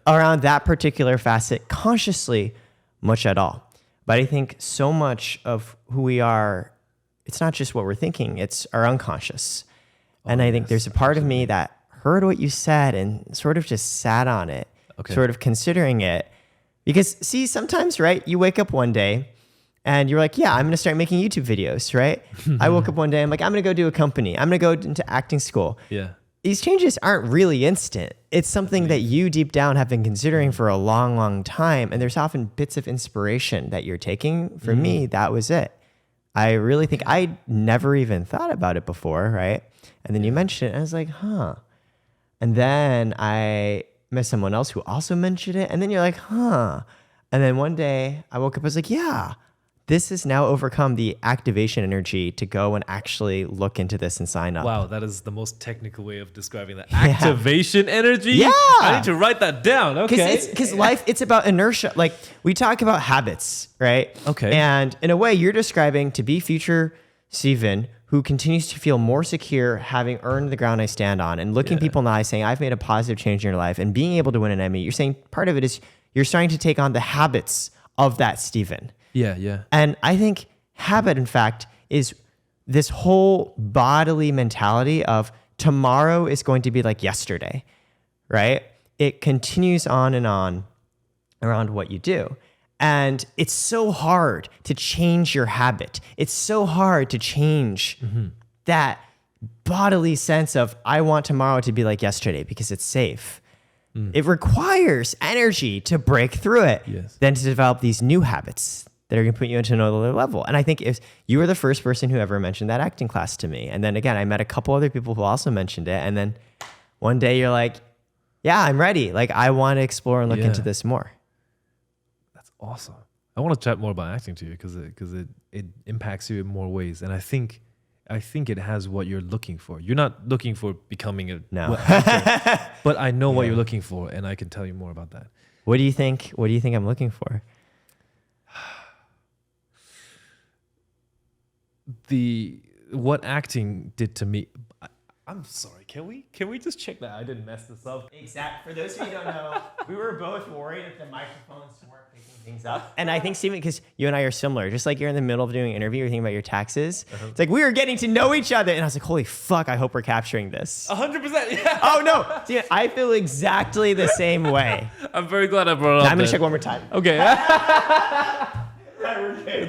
around that particular facet consciously much at all. But I think so much of who we are, it's not just what we're thinking, it's our unconscious. And I think there's a part of me that heard what you said and sort of just sat on it, sort of considering it. Because see, sometimes, right, you wake up one day and you're like, I'm going to start making YouTube videos, right? I woke up one day, I'm like, I'm going to go do a company. I'm going to go into acting school. Yeah. These changes aren't really instant. It's something that you deep down have been considering for a long, long time. And there's often bits of inspiration that you're taking. For me, that was it. I really think I never even thought about it before, right? And then you mentioned it and I was like, And then I met someone else who also mentioned it. And then you're like, And then one day I woke up, I was like, this has now overcome the activation energy to go and actually look into this and sign up. Wow, that is the most technical way of describing that. Activation energy? Yeah. I need to write that down. Okay. Because life, it's about inertia. Like, we talk about habits, right? Okay. And in a way, you're describing to be future Steven, who continues to feel more secure having earned the ground I stand on and looking people in the eye saying, I've made a positive change in your life and being able to win an Emmy. You're saying part of it is you're starting to take on the habits of that Steven. Yeah. And I think habit, in fact, is this whole bodily mentality of tomorrow is going to be like yesterday, right? It continues on and on around what you do. And it's so hard to change your habit. It's so hard to change that bodily sense of, I want tomorrow to be like yesterday because it's safe. It requires energy to break through it, then to develop these new habits that are going to put you into another level. And I think if you were the first person who ever mentioned that acting class to me, and then again, I met a couple other people who also mentioned it, and then one day you're like, I'm ready. Like, I want to explore and look into this more. That's awesome. I want to chat more about acting to you because it impacts you in more ways. And I think it has what you're looking for. You're not looking for becoming a actor, but I know what you're looking for, and I can tell you more about that. What do you think? What do you think I'm looking for? What acting did to me. I'm sorry. Can we just check that I didn't mess this up? For those of you who don't know, we were both worried if the microphones weren't picking things up. And I think, Steven, because you and I are similar, just like you're in the middle of doing an interview, you're thinking about your taxes. It's like we were getting to know each other, and I was like, holy fuck, I hope we're capturing this. 100%. Yeah. Oh no, Steven, I feel exactly the same way. I'm very glad I brought it up. I'm gonna check one more time. Okay.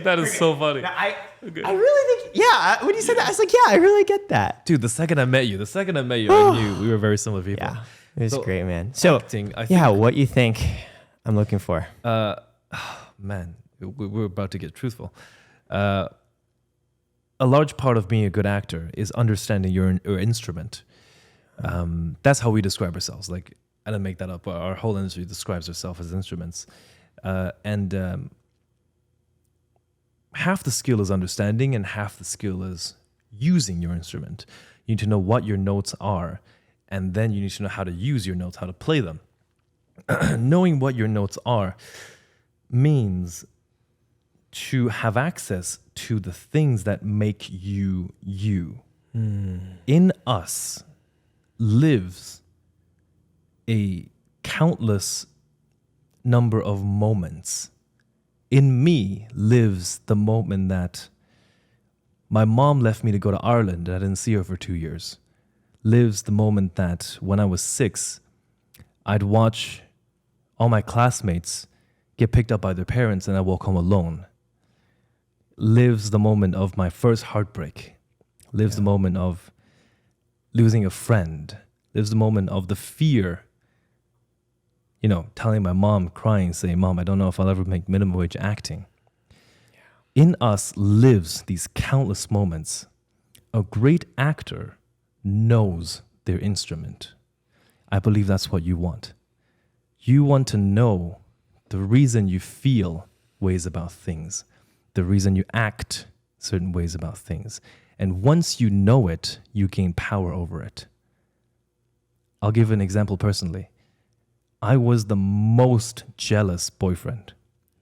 That is so funny. Now, I really think, when you said that, I was like, I really get that. Dude, the second I met you, I knew we were very similar people. Yeah, it was great, man. So, acting, what you think I'm looking for? Man, we're about to get truthful. A large part of being a good actor is understanding your instrument. That's how we describe ourselves. Like, I didn't make that up. Our whole industry describes ourselves as instruments. And half the skill is understanding and half the skill is using your instrument. You need to know what your notes are, and then you need to know how to use your notes, how to play them. Knowing what your notes are means to have access to the things that make you you. In us lives a countless number of moments. In me lives the moment that my mom left me to go to Ireland and I didn't see her for 2 years. Lives the moment that when I was 6, I'd watch all my classmates get picked up by their parents and I walk home alone. Lives the moment of my first heartbreak. Lives the moment of losing a friend. Lives the moment of the fear, telling my mom, crying, saying, "Mom, I don't know if I'll ever make minimum wage acting." In us lives these countless moments. A great actor knows their instrument. I believe that's what you want. You want to know the reason you feel ways about things, the reason you act certain ways about things. And once you know it, you gain power over it. I'll give an example personally. I was the most jealous boyfriend,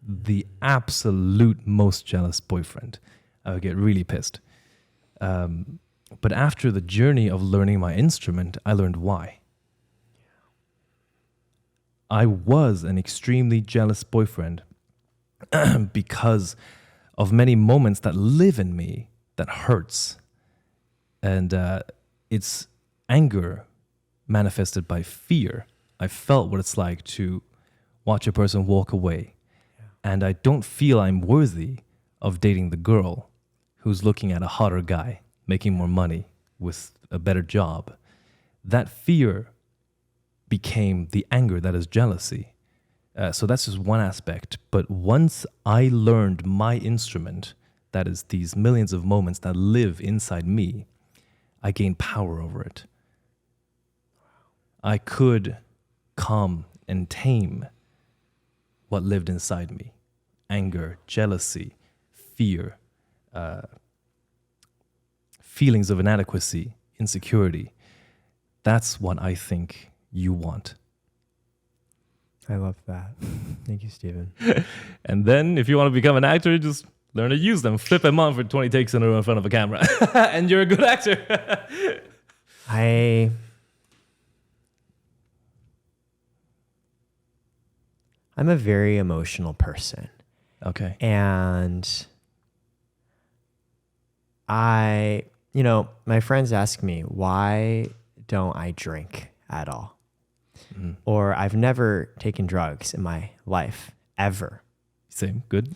the absolute most jealous boyfriend. I would get really pissed. But after the journey of learning my instrument, I learned why. I was an extremely jealous boyfriend because of many moments that live in me that hurts. And it's anger manifested by fear. I felt what it's like to watch a person walk away. And I don't feel I'm worthy of dating the girl who's looking at a hotter guy, making more money with a better job. That fear became the anger that is jealousy. So that's just one aspect. But once I learned my instrument, that is these millions of moments that live inside me, I gained power over it. I could calm and tame what lived inside me. Anger, jealousy, fear, feelings of inadequacy, insecurity. That's what I think you want. I love that. Thank you, Stephen. And then if you want to become an actor, just learn to use them. Flip them on for 20 takes in a row in front of a camera. And you're a good actor. I'm a very emotional person. Okay. And my friends ask me, why don't I drink at all? Mm-hmm. Or I've never taken drugs in my life, ever. Same. Good.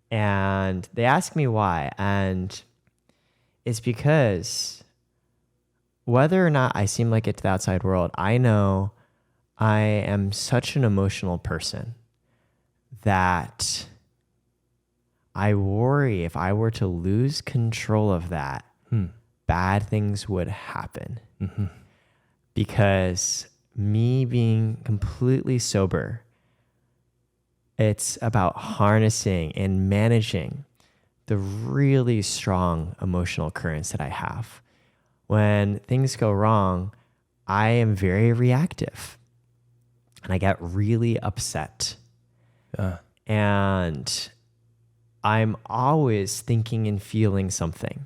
And they ask me why. And it's because whether or not I seem like it to the outside world, I know I am such an emotional person that I worry if I were to lose control of that, bad things would happen. Mm-hmm. Because me being completely sober, it's about harnessing and managing the really strong emotional currents that I have. When things go wrong, I am very reactive and I get really upset. And I'm always thinking and feeling something.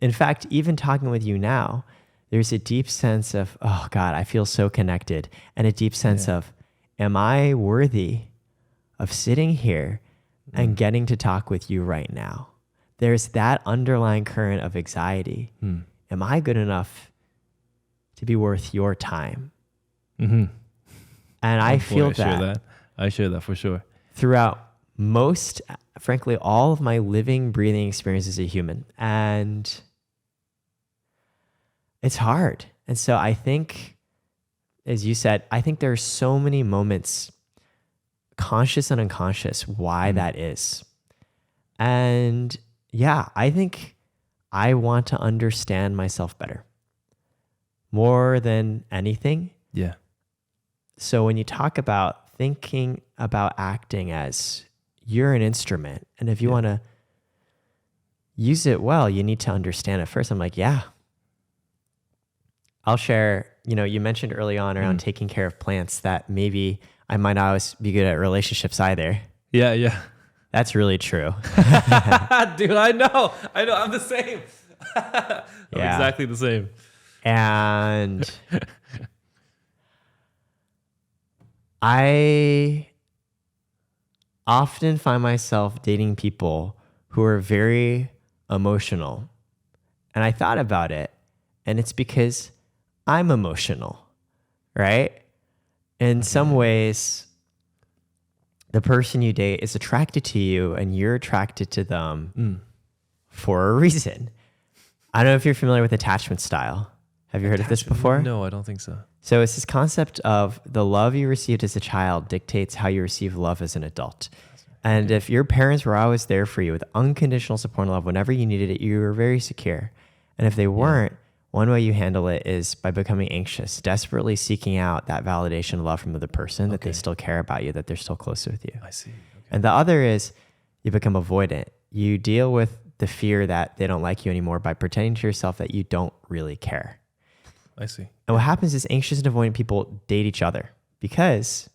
In fact, even talking with you now, there's a deep sense of, oh God, I feel so connected. And a deep sense of, am I worthy of sitting here and getting to talk with you right now? There's that underlying current of anxiety. Am I good enough to be worth your time? Mm-hmm. And I feel I share that for sure. Throughout frankly, all of my living, breathing experience as a human. And it's hard. And so I think, as you said, I think there are so many moments, conscious and unconscious, why that is. And yeah, I think I want to understand myself better. More than anything. Yeah. So when you talk about thinking about acting as you're an instrument, and if you want to use it well, you need to understand it first. I'm like, yeah. I'll share, you mentioned early on around taking care of plants that maybe I might not always be good at relationships either. Yeah. That's really true. Dude, I know. I'm the same. I'm Yeah. exactly the same. And I often find myself dating people who are very emotional. And I thought about it, and it's because I'm emotional, right? In some ways, the person you date is attracted to you and you're attracted to them for a reason. I don't know if you're familiar with attachment style. Have you heard of this before? No, I don't think so. So it's this concept of the love you received as a child dictates how you receive love as an adult. And if your parents were always there for you with unconditional support and love whenever you needed it, you were very secure. And if they weren't, one way you handle it is by becoming anxious, desperately seeking out that validation and love from the other person, that they still care about you, that they're still close with you. I see. Okay. And the other is you become avoidant. You deal with the fear that they don't like you anymore by pretending to yourself that you don't really care. I see. And what happens is anxious and avoidant people date each other because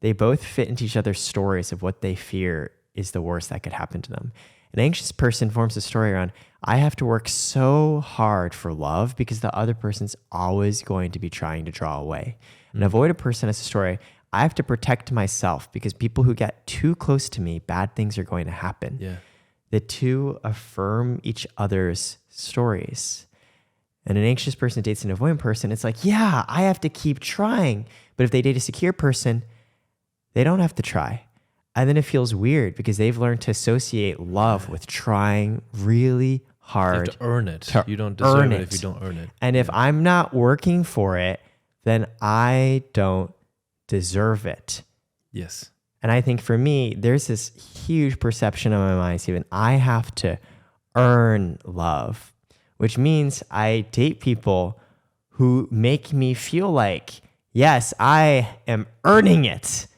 they both fit into each other's stories of what they fear is the worst that could happen to them. An anxious person forms a story around, I have to work so hard for love because the other person's always going to be trying to draw away. An avoidant person has a story, I have to protect myself because people who get too close to me, bad things are going to happen. Yeah. The two affirm each other's stories. And an anxious person dates an avoidant person, it's like, yeah, I have to keep trying. But if they date a secure person, they don't have to try. And then it feels weird because they've learned to associate love with trying really hard. You have to earn it. You don't earn deserve it it if you don't earn it. And if I'm not working for it, then I don't deserve it. Yes. And I think for me, there's this huge perception in my mind, Stephen, I have to earn love, which means I date people who make me feel like, yes, I am earning it.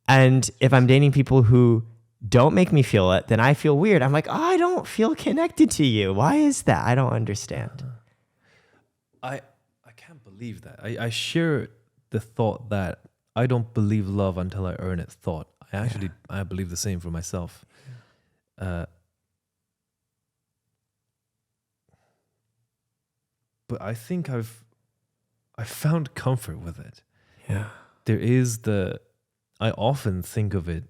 And if I'm dating people who don't make me feel it, then I feel weird. I'm like, oh, I don't feel connected to you. Why is that? I don't understand. I can't believe that. I share the thought that I don't believe love until I earn it thought. I believe the same for myself. But I think I've found comfort with it. Yeah. There is I often think of it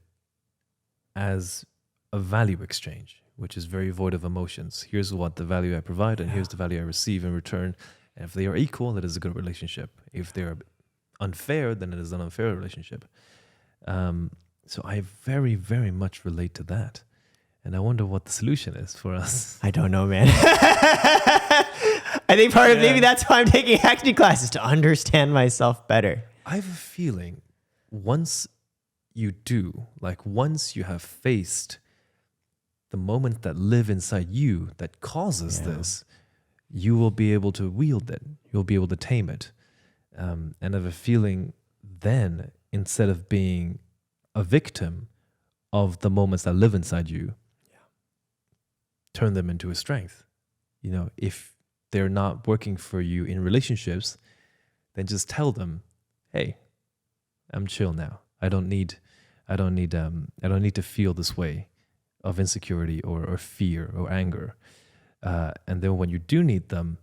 as a value exchange, which is very void of emotions. Here's what the value I provide, and here's the value I receive in return. And if they are equal, that is a good relationship. If they're unfair, then it is an unfair relationship. So I very, very much relate to that. And I wonder what the solution is for us. I don't know, man. I think part of maybe that's why I'm taking acting classes, to understand myself better. I have a feeling once you have faced the moment that live inside you that causes this, you will be able to wield it. You'll be able to tame it. And I have a feeling then, instead of being a victim of the moments that live inside you, turn them into a strength. You know, if they're not working for you in relationships, then just tell them, hey, I'm chill now. I don't need to feel this way of insecurity or fear or anger. And then when you do need them,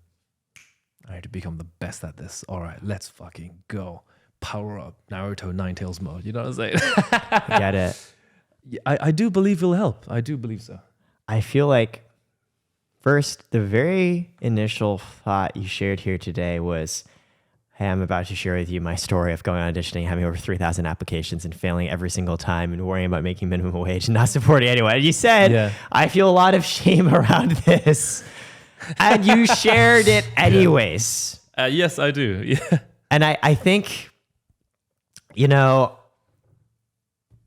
I need to become the best at this. All right, let's fucking go. Power up, Naruto Ninetales mode. You know what I'm saying? I get it. Yeah, I do believe it'll help. I do believe so. I feel like, first, the very initial thought you shared here today was, hey, I'm about to share with you my story of going on auditioning, having over 3,000 applications and failing every single time and worrying about making minimum wage and not supporting anyone. And you said, I feel a lot of shame around this. And you shared it anyways. Yes, I do. Yeah. And I think, you know,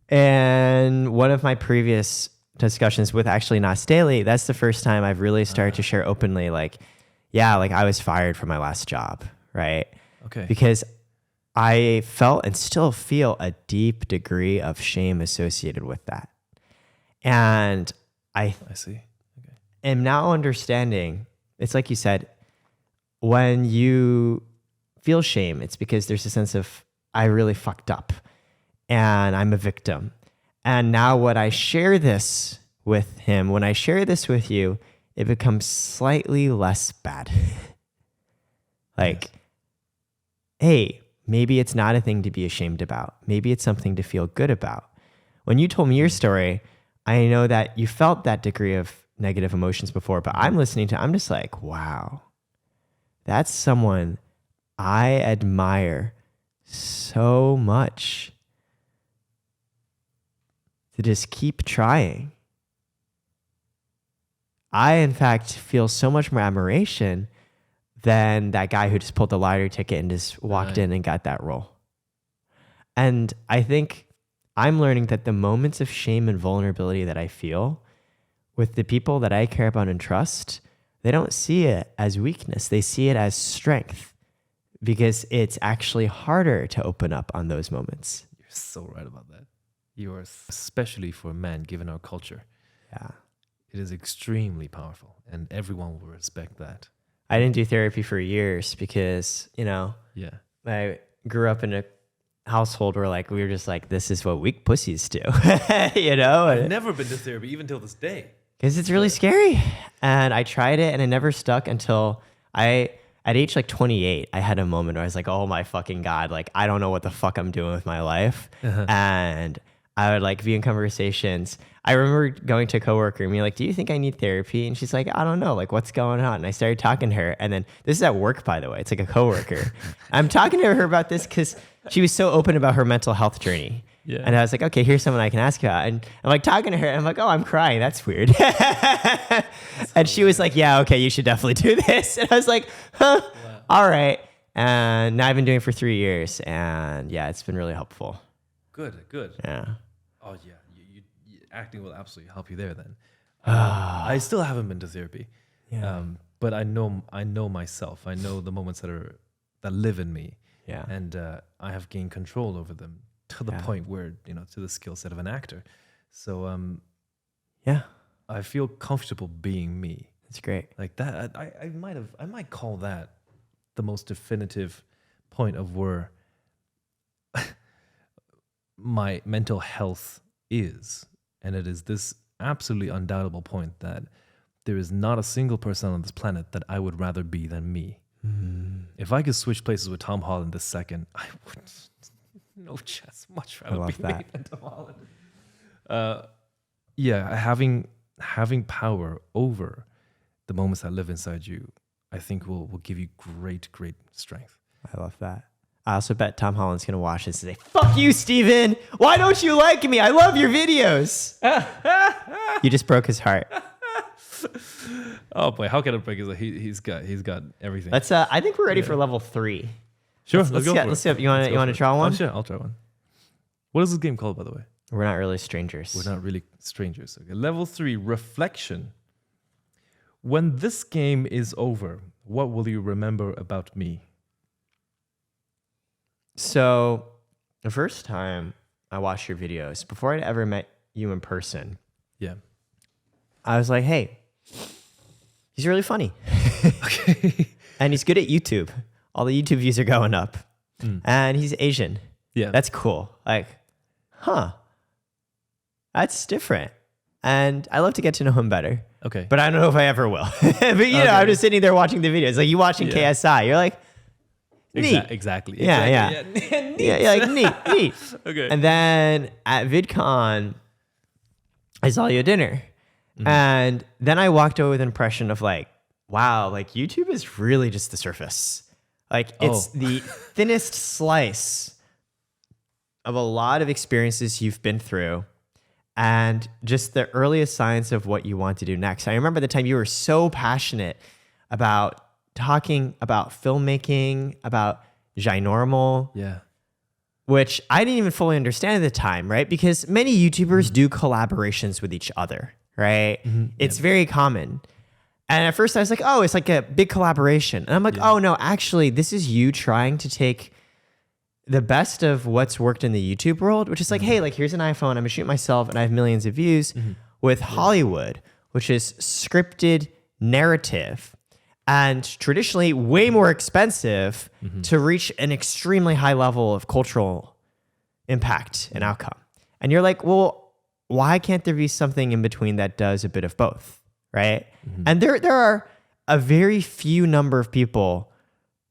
in one of my previous discussions with actually Nas Daily, that's the first time I've really started to share openly, like, yeah, like I was fired from my last job, right? Okay. Because I felt and still feel a deep degree of shame associated with that. And I see. Okay. am now understanding, it's like you said, when you feel shame, it's because there's a sense of, I really fucked up and I'm a victim. And now when I share this with him, when I share this with you, it becomes slightly less bad. Like, hey, maybe it's not a thing to be ashamed about. Maybe it's something to feel good about. When you told me your story, I know that you felt that degree of negative emotions before, but I'm listening to, I'm just like, wow, that's someone I admire so much to just keep trying. I, in fact, feel so much more admiration than that guy who just pulled the lottery ticket and just walked in and got that role. And I think I'm learning that the moments of shame and vulnerability that I feel with the people that I care about and trust, they don't see it as weakness. They see it as strength, because it's actually harder to open up on those moments. You're so right about that. You are, especially for men, given our culture. Yeah. It is extremely powerful, and everyone will respect that. I didn't do therapy for years because, Yeah. I grew up in a household where like we were just like, this is what weak pussies do, I've never been to therapy even till this day. Because it's really scary. And I tried it and it never stuck until at age like 28, I had a moment where I was like, oh my fucking God, like I don't know what the fuck I'm doing with my life. And I would like be in conversations. I remember going to a coworker and being like, do you think I need therapy? And she's like, I don't know, like what's going on? And I started talking to her. And then this is at work, by the way. It's like a coworker. I'm talking to her about this because she was so open about her mental health journey. Yeah. And I was like, okay, here's someone I can ask about. And I'm like talking to her and I'm like, oh, I'm crying. That's weird. And she was like, yeah, okay, you should definitely do this. And I was like, huh, wow. All right. And now I've been doing it for 3 years. And yeah, it's been really helpful. Good. Yeah. Oh, yeah. You acting will absolutely help you there then. I still haven't been to therapy. Yeah. But I know myself. I know the moments that live in me. Yeah. And I have gained control over them to the point where, to the skill set of an actor. So, yeah, I feel comfortable being me. That's great. Like that, I might call that the most definitive point of where my mental health is. And it is this absolutely undoubtable point that there is not a single person on this planet that I would rather be than me. If I could switch places with Tom Holland this second, I would no chance much rather be me than Tom Holland. Yeah, having power over the moments that live inside you, I think will give you great strength. I love that. I also bet Tom Holland's gonna watch this and say, "Fuck you, Steven! Why don't you like me? I love your videos." You just broke his heart. Oh boy, how can I break his heart? He's got everything. Let's. I think we're ready for level 3. Sure, let's go. Let's see. You want to try one? Oh, sure, I'll try one. What is this game called, by the way? We're not really strangers. We're not really strangers. Okay. Level 3, reflection. When this game is over, what will you remember about me? So, the first time I watched your videos, before I'd ever met you in person, yeah, I was like, hey, he's really funny. Okay. And he's good at YouTube. All the YouTube views are going up. And he's Asian. Yeah. That's cool. Like, huh. That's different. And I love to get to know him better. Okay. But I don't know if I ever will. But know, I'm just sitting there watching the videos. Like you watching KSI. You're like, neat. Exactly. Yeah. Neat. Yeah, like neat. Okay. And then at VidCon, I saw you at dinner. And then I walked away with an impression of like, wow, like YouTube is really just the surface. Like it's the thinnest slice of a lot of experiences you've been through and just the earliest signs of what you want to do next. I remember the time you were so passionate about talking about filmmaking, about ginormal. Yeah. Which I didn't even fully understand at the time, right? Because many YouTubers do collaborations with each other, right? It's very common. And at first I was like, oh, it's like a big collaboration. And I'm like, oh no, actually, this is you trying to take the best of what's worked in the YouTube world, which is like, hey, like here's an iPhone, I'm gonna shoot myself and I have millions of views with Hollywood, which is scripted narrative and traditionally way more expensive to reach an extremely high level of cultural impact and outcome. And you're like, well, why can't there be something in between that does a bit of both, right? And there are a very few number of people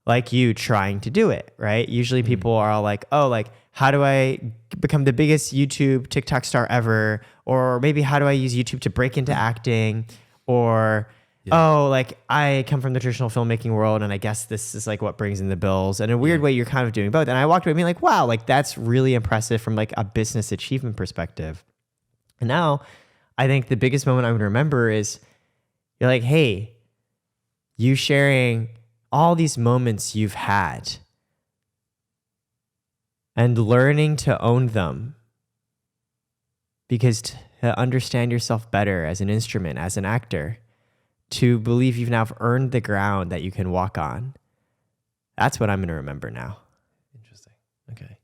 like you trying to do it, right? Usually people are all like, oh, like, how do I become the biggest YouTube TikTok star ever? Or maybe how do I use YouTube to break into acting? Or, oh, like I come from the traditional filmmaking world and I guess this is like what brings in the bills. And in a weird way, you're kind of doing both. And I walked away being like, wow, like that's really impressive from like a business achievement perspective. And now I think the biggest moment I'm going to remember is you're like, hey, you sharing all these moments you've had and learning to own them, because to understand yourself better as an instrument, as an actor, to believe you've now earned the ground that you can walk on. That's what I'm going to remember now. Interesting. Okay.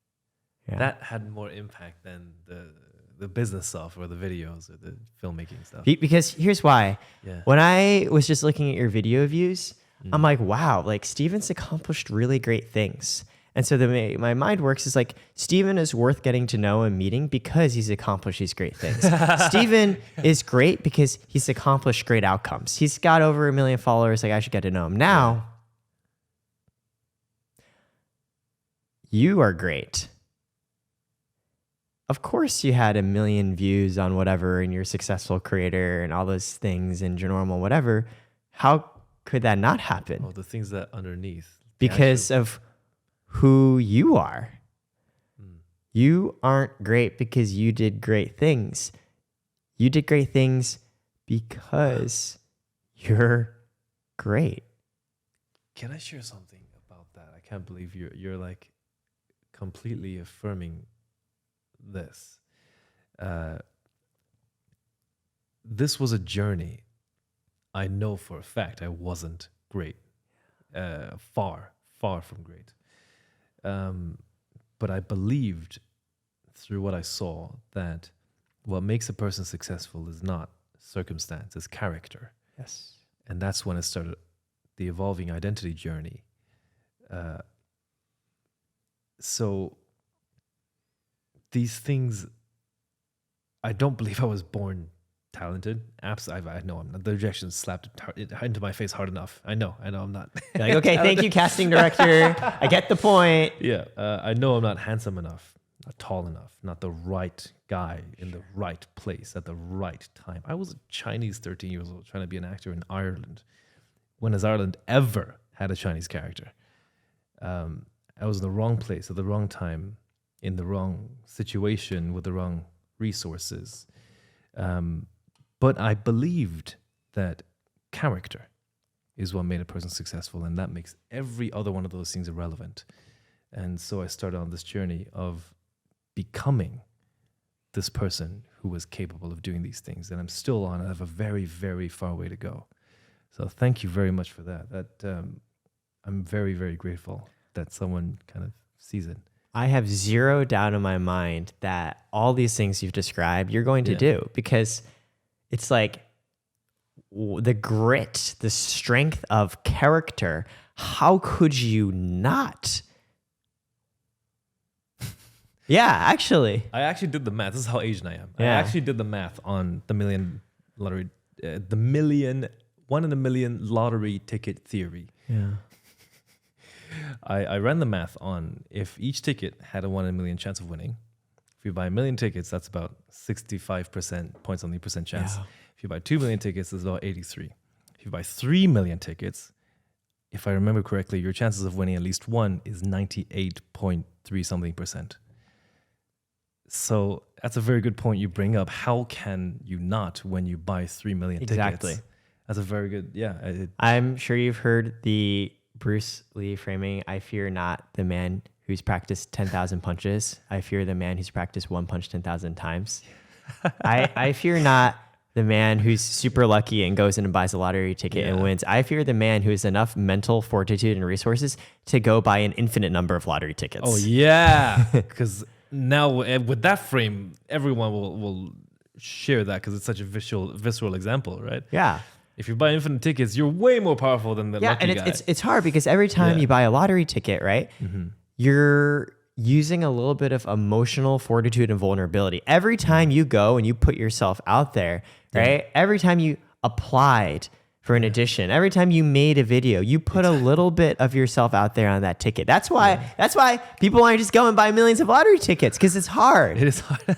Yeah. That had more impact than the business stuff or the videos or the filmmaking stuff. Because here's why. Yeah. When I was just looking at your video views, I'm like, wow, like Steven's accomplished really great things. And so the way my mind works is like, Steven is worth getting to know and meeting because he's accomplished these great things. Steven is great because he's accomplished great outcomes. He's got over 1 million followers. Like, I should get to know him. Now, you are great. Of course you had 1 million views on whatever and you're a successful creator and all those things and your normal whatever. How could that not happen? Oh, the things that underneath. Because of who you are. You aren't great because you did great things. You did great things because you're great. Can I share something about that? I can't believe you're like completely affirming this. This was a journey. I know for a fact I wasn't great. Far from great. But I believed through what I saw that what makes a person successful is not circumstance, it's character. Yes. And that's when it started the evolving identity journey. So these things, I don't believe I was born talented. Absolutely, I know I'm not. The rejection slapped it into my face hard enough. I know I'm not. You're like, okay, thank you, casting director. I get the point. Yeah, I know I'm not handsome enough, not tall enough, not the right guy in the right place at the right time. I was a Chinese 13 years old trying to be an actor in Ireland. When has Ireland ever had a Chinese character? I was in the wrong place at the wrong time, in the wrong situation with the wrong resources. But I believed that character is what made a person successful, and that makes every other one of those things irrelevant. And so I started on this journey of becoming this person who was capable of doing these things. And I'm still on. I have a very, very far way to go. So thank you very much for that. I'm very, very grateful that someone kind of sees it. I have zero doubt in my mind that all these things you've described, you're going to do, because it's like the grit, the strength of character. How could you not? Yeah, actually. I actually did the math. This is how Asian I am. Yeah. I actually did the math on the million lottery, the million, 1 in a million lottery ticket theory. Yeah. I ran the math on if each ticket had a 1 in a million chance of winning. If you buy 1 million tickets, that's about 65% points on the percent chance. Yeah. If you buy 2 million tickets, it's about 83. If you buy 3 million tickets, if I remember correctly, your chances of winning at least one is 98.3 something percent. So that's a very good point you bring up. How can you not when you buy 3 million Exactly. tickets? That's a very good, I'm sure you've heard the Bruce Lee framing, I fear not the man who's practiced 10,000 punches. I fear the man who's practiced one punch 10,000 times. I fear not the man who's super lucky and goes in and buys a lottery ticket and wins. I fear the man who has enough mental fortitude and resources to go buy an infinite number of lottery tickets. Oh, yeah. Because now with that frame, everyone will share that because it's such a visceral example, right? Yeah. If you buy infinite tickets, you're way more powerful than the lucky and guy. it's hard because every time you buy a lottery ticket, right, you're using a little bit of emotional fortitude and vulnerability. Every time you go and you put yourself out there, right? Every time you applied for an audition, every time you made a video, you put a little bit of yourself out there on that ticket. That's why people aren't just go and buy millions of lottery tickets, because it's hard. It is hard.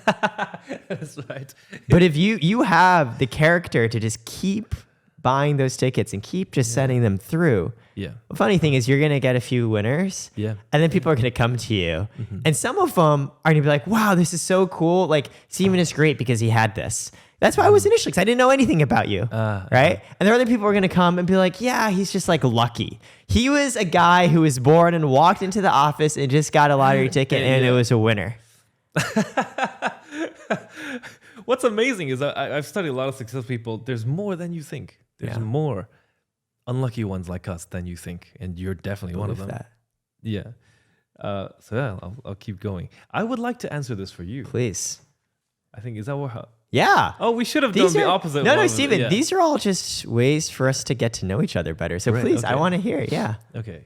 That's right. But if you have the character to just keep buying those tickets and keep just sending them through. Yeah. The funny thing is you're going to get a few winners. Yeah. And then people are going to come to you. And some of them are going to be like, wow, this is so cool. Like, Steven is great because he had this. That's why I was initially, because I didn't know anything about you, right? And there are other people who are going to come and be like, yeah, he's just like lucky. He was a guy who was born and walked into the office and just got a lottery ticket and it was a winner. What's amazing is I've studied a lot of successful people. There's more than you think. There's more unlucky ones like us than you think. And you're definitely one of them. That. Yeah. I'll keep going. I would like to answer this for you. Please. I think, is that what... Yeah. Oh, we should have done the opposite. No, Steven, these are all just ways for us to get to know each other better. So please, I want to hear it. Yeah. Okay.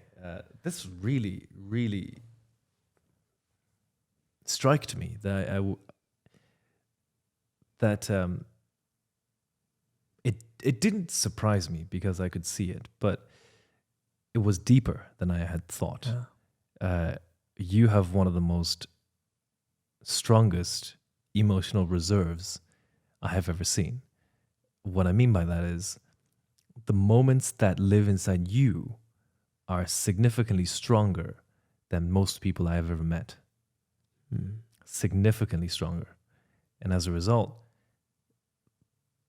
This really, really struck me that it didn't surprise me because I could see it, but it was deeper than I had thought. You have one of the most strongest emotional reserves I have ever seen. What I mean by that is the moments that live inside you are significantly stronger than most people I have ever met. Significantly stronger. And as a result,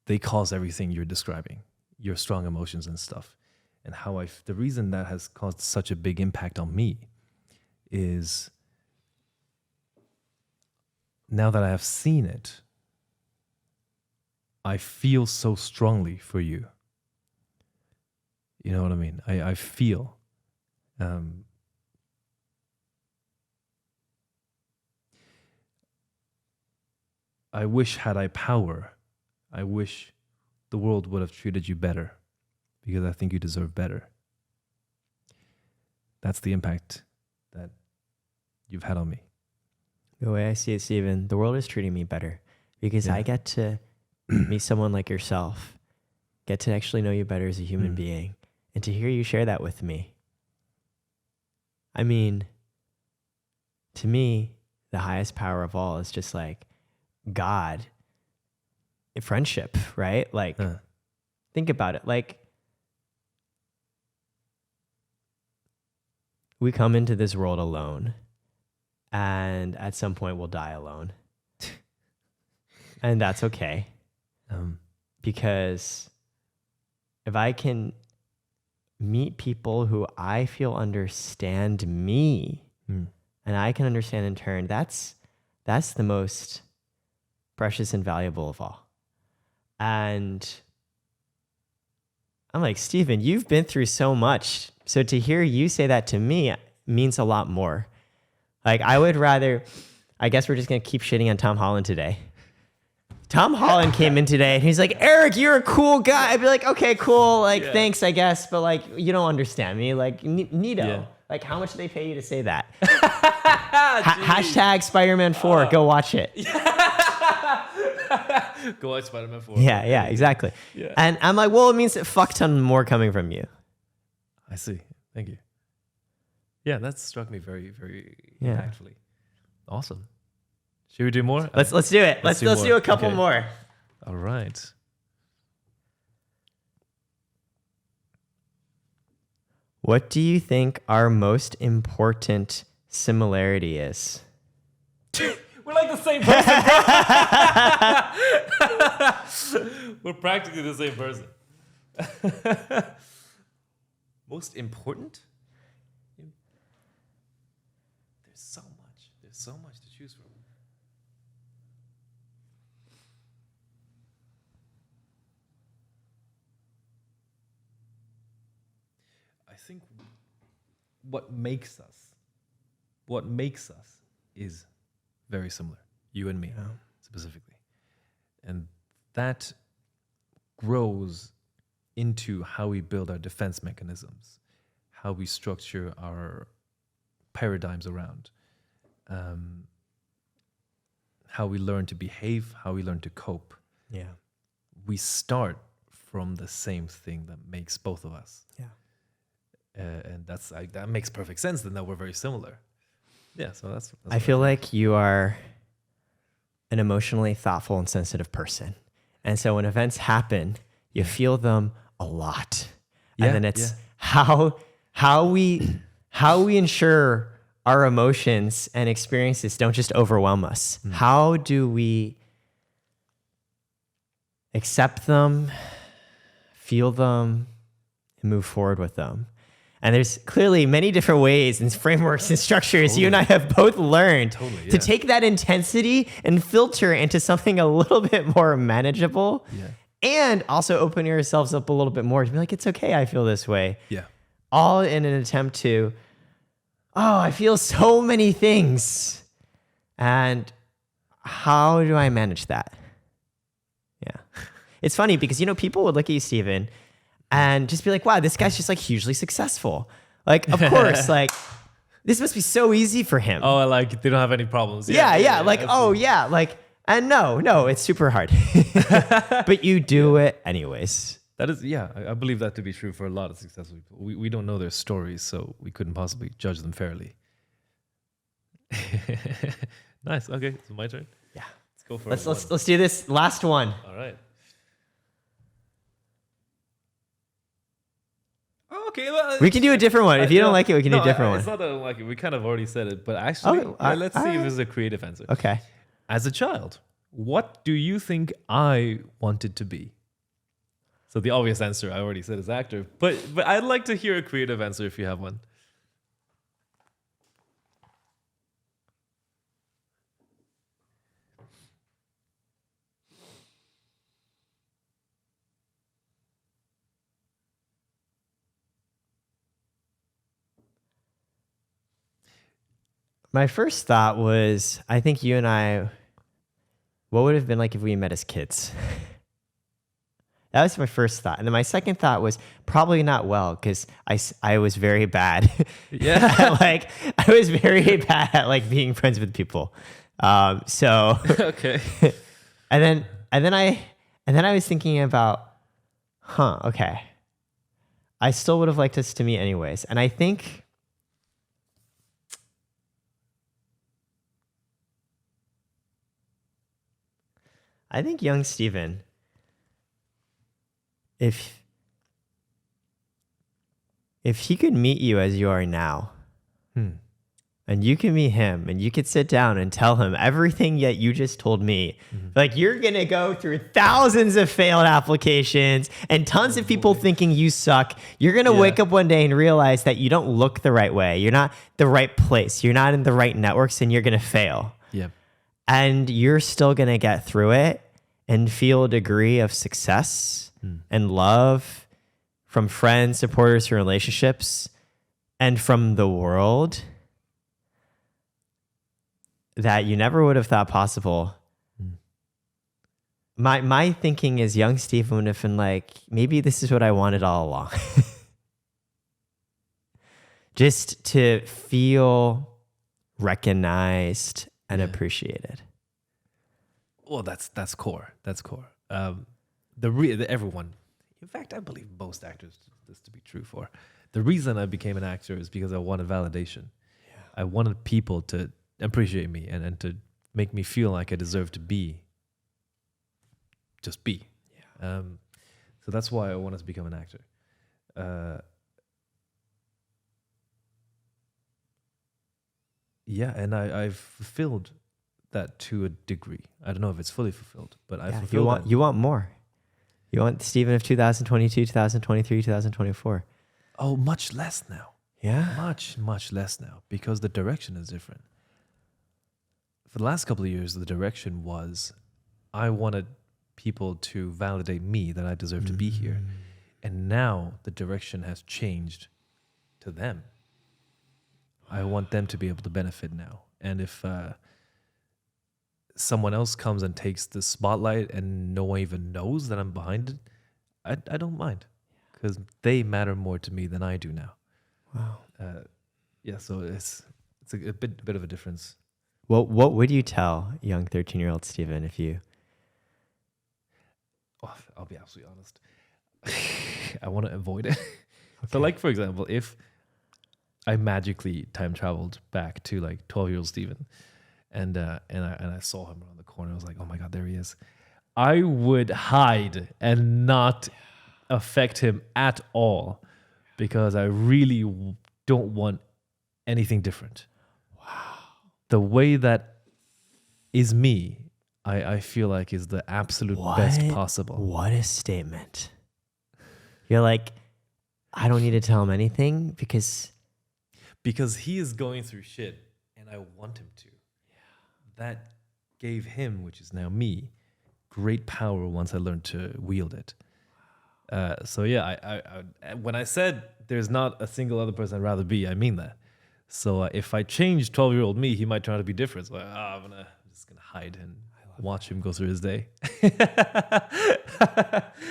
they cause everything you're describing, your strong emotions and stuff. And the reason that has caused such a big impact on me is now that I have seen it, I feel so strongly for you. You know what I mean? I feel. I wish, had I power, I wish the world would have treated you better, because I think you deserve better. That's the impact that you've had on me. The way I see it, Steven, the world is treating me better because I get to meet someone like yourself, get to actually know you better as a human being, and to hear you share that with me. I mean, to me, the highest power of all is just like God, friendship, right? Like, think about it. Like, we come into this world alone, and at some point we'll die alone. And that's okay. Because if I can meet people who I feel understand me, and I can understand in turn, that's the most precious and valuable of all. And I'm like, Steven, you've been through so much. So to hear you say that to me means a lot more. Like, I would rather, I guess we're just going to keep shitting on Tom Holland today. Tom Holland came in today and he's like, Eric, you're a cool guy. I'd be like, okay, cool. Like, thanks, I guess. But like, you don't understand me. Like, Nito. Yeah. Like, how much do they pay you to say that? Hashtag Spider-Man 4. Go watch it. Go watch Spider-Man 4. Yeah, exactly. Yeah. And I'm like, well, it means a fuck ton more coming from you. I see. Thank you. Yeah, that struck me very, very impactfully. Awesome. Should we do more? Let's do it. Let's do a couple more. All right. What do you think our most important similarity is? We're like the same person. We're practically the same person. Most important? There's so much. There's so much to choose from. I think what makes us is very similar, you and me specifically. And that grows into how we build our defense mechanisms, how we structure our paradigms around. how we learn to behave, how we learn to cope, Yeah. we start from the same thing that makes both of us. Yeah. And that makes perfect sense then that we're very similar. Yeah, so that's I feel like you are an emotionally thoughtful and sensitive person. And so when events happen, you feel them a lot. Yeah, And then it's how we ensure our emotions and experiences don't just overwhelm us. How do we accept them, feel them, and move forward with them? And there's clearly many different ways and frameworks and structures you and I have both learned to take that intensity and filter into something a little bit more manageable, and also open yourselves up a little bit more to be like, it's okay, I feel this way. Yeah. All in an attempt to, I feel so many things. And how do I manage that? Yeah. It's funny because, people would look at you, Stephen, and just be like, wow, this guy's just like hugely successful. Like, of course, like this must be so easy for him. Oh, like they don't have any problems. Yeah. Like, like, and no, it's super hard. But you do it anyways. That is, I believe that to be true for a lot of successful people. We don't know their stories, so we couldn't possibly judge them fairly. Nice. Okay, so my turn. Yeah. Let's go for it. Let's do this last one. All right. Okay, well, We can do a different one. If you don't like it, we can do a different one. It's not that I don't like it. We kind of already said it, but actually, let's see if this is a creative answer. Okay. As a child, what do you think I wanted to be? So the obvious answer I already said is actor, but I'd like to hear a creative answer if you have one. My first thought was, I think you and I, what would it have been like if we met as kids? That was my first thought. And then my second thought was probably not well, because I was very bad. Yeah. Like, I was very bad at like being friends with people. So Okay. and then I was thinking about, okay. I still would have liked us to meet anyways. And I think young Stephen, if he could meet you as you are now, and you can meet him, and you could sit down and tell him everything that you just told me, like you're gonna go through thousands of failed applications and tons of people thinking you suck. You're gonna wake up one day and realize that you don't look the right way. You're not the right place. You're not in the right networks, and you're gonna fail. Yeah. And you're still gonna get through it and feel a degree of success and love from friends, supporters, and relationships, and from the world that you never would have thought possible. My thinking is young Stephen would have been like, maybe this is what I wanted all along. Just to feel recognized and appreciated. Well, that's core. That's core. Everyone, in fact, I believe most actors this to be true for. The reason I became an actor is because I wanted validation. Yeah. I wanted people to appreciate me and to make me feel like I deserve to be. Just be. Yeah. So that's why I wanted to become an actor. And I've fulfilled that to a degree. I don't know if it's fully fulfilled, but I fulfilled you want more. You want Stephen of 2022, 2023, 2024. Oh, much less now. Yeah? Much less now, because the direction is different. For the last couple of years, the direction was I wanted people to validate me that I deserve to be here. And now the direction has changed to them. I want them to be able to benefit now. And if someone else comes and takes the spotlight and no one even knows that I'm behind it, I don't mind, because they matter more to me than I do now. Wow. So it's a bit of a difference. What would you tell young 13-year-old Stephen if you? Oh, I'll be absolutely honest. I want to avoid it. So, like, for example, if I magically time traveled back to like 12-year-old Stephen, and I saw him around the corner, I was like, oh my God, there he is. I would hide and not affect him at all because I really don't want anything different. Wow. The way that is me, I feel like is the absolute best possible. What a statement. You're like, I don't need to tell him anything because he is going through shit and I want him to. Yeah. That gave him, which is now me, great power once I learned to wield it. So yeah, I when I said there's not a single other person I'd rather be, I mean that. So if I change 12-year-old me, he might turn out to be different. So I'm just gonna hide and watch him go through his day.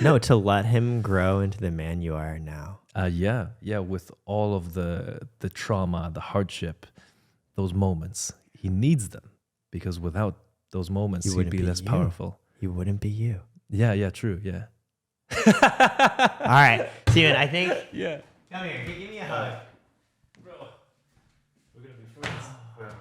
No, to let him grow into the man you are now. Yeah, with all of the trauma, the hardship, those moments, he needs them because without those moments, he'd be less powerful. You wouldn't be you. Yeah, true, yeah. All right, Steven, I think. Yeah. Come here, give me a hug. Bro, we're gonna be friends forever.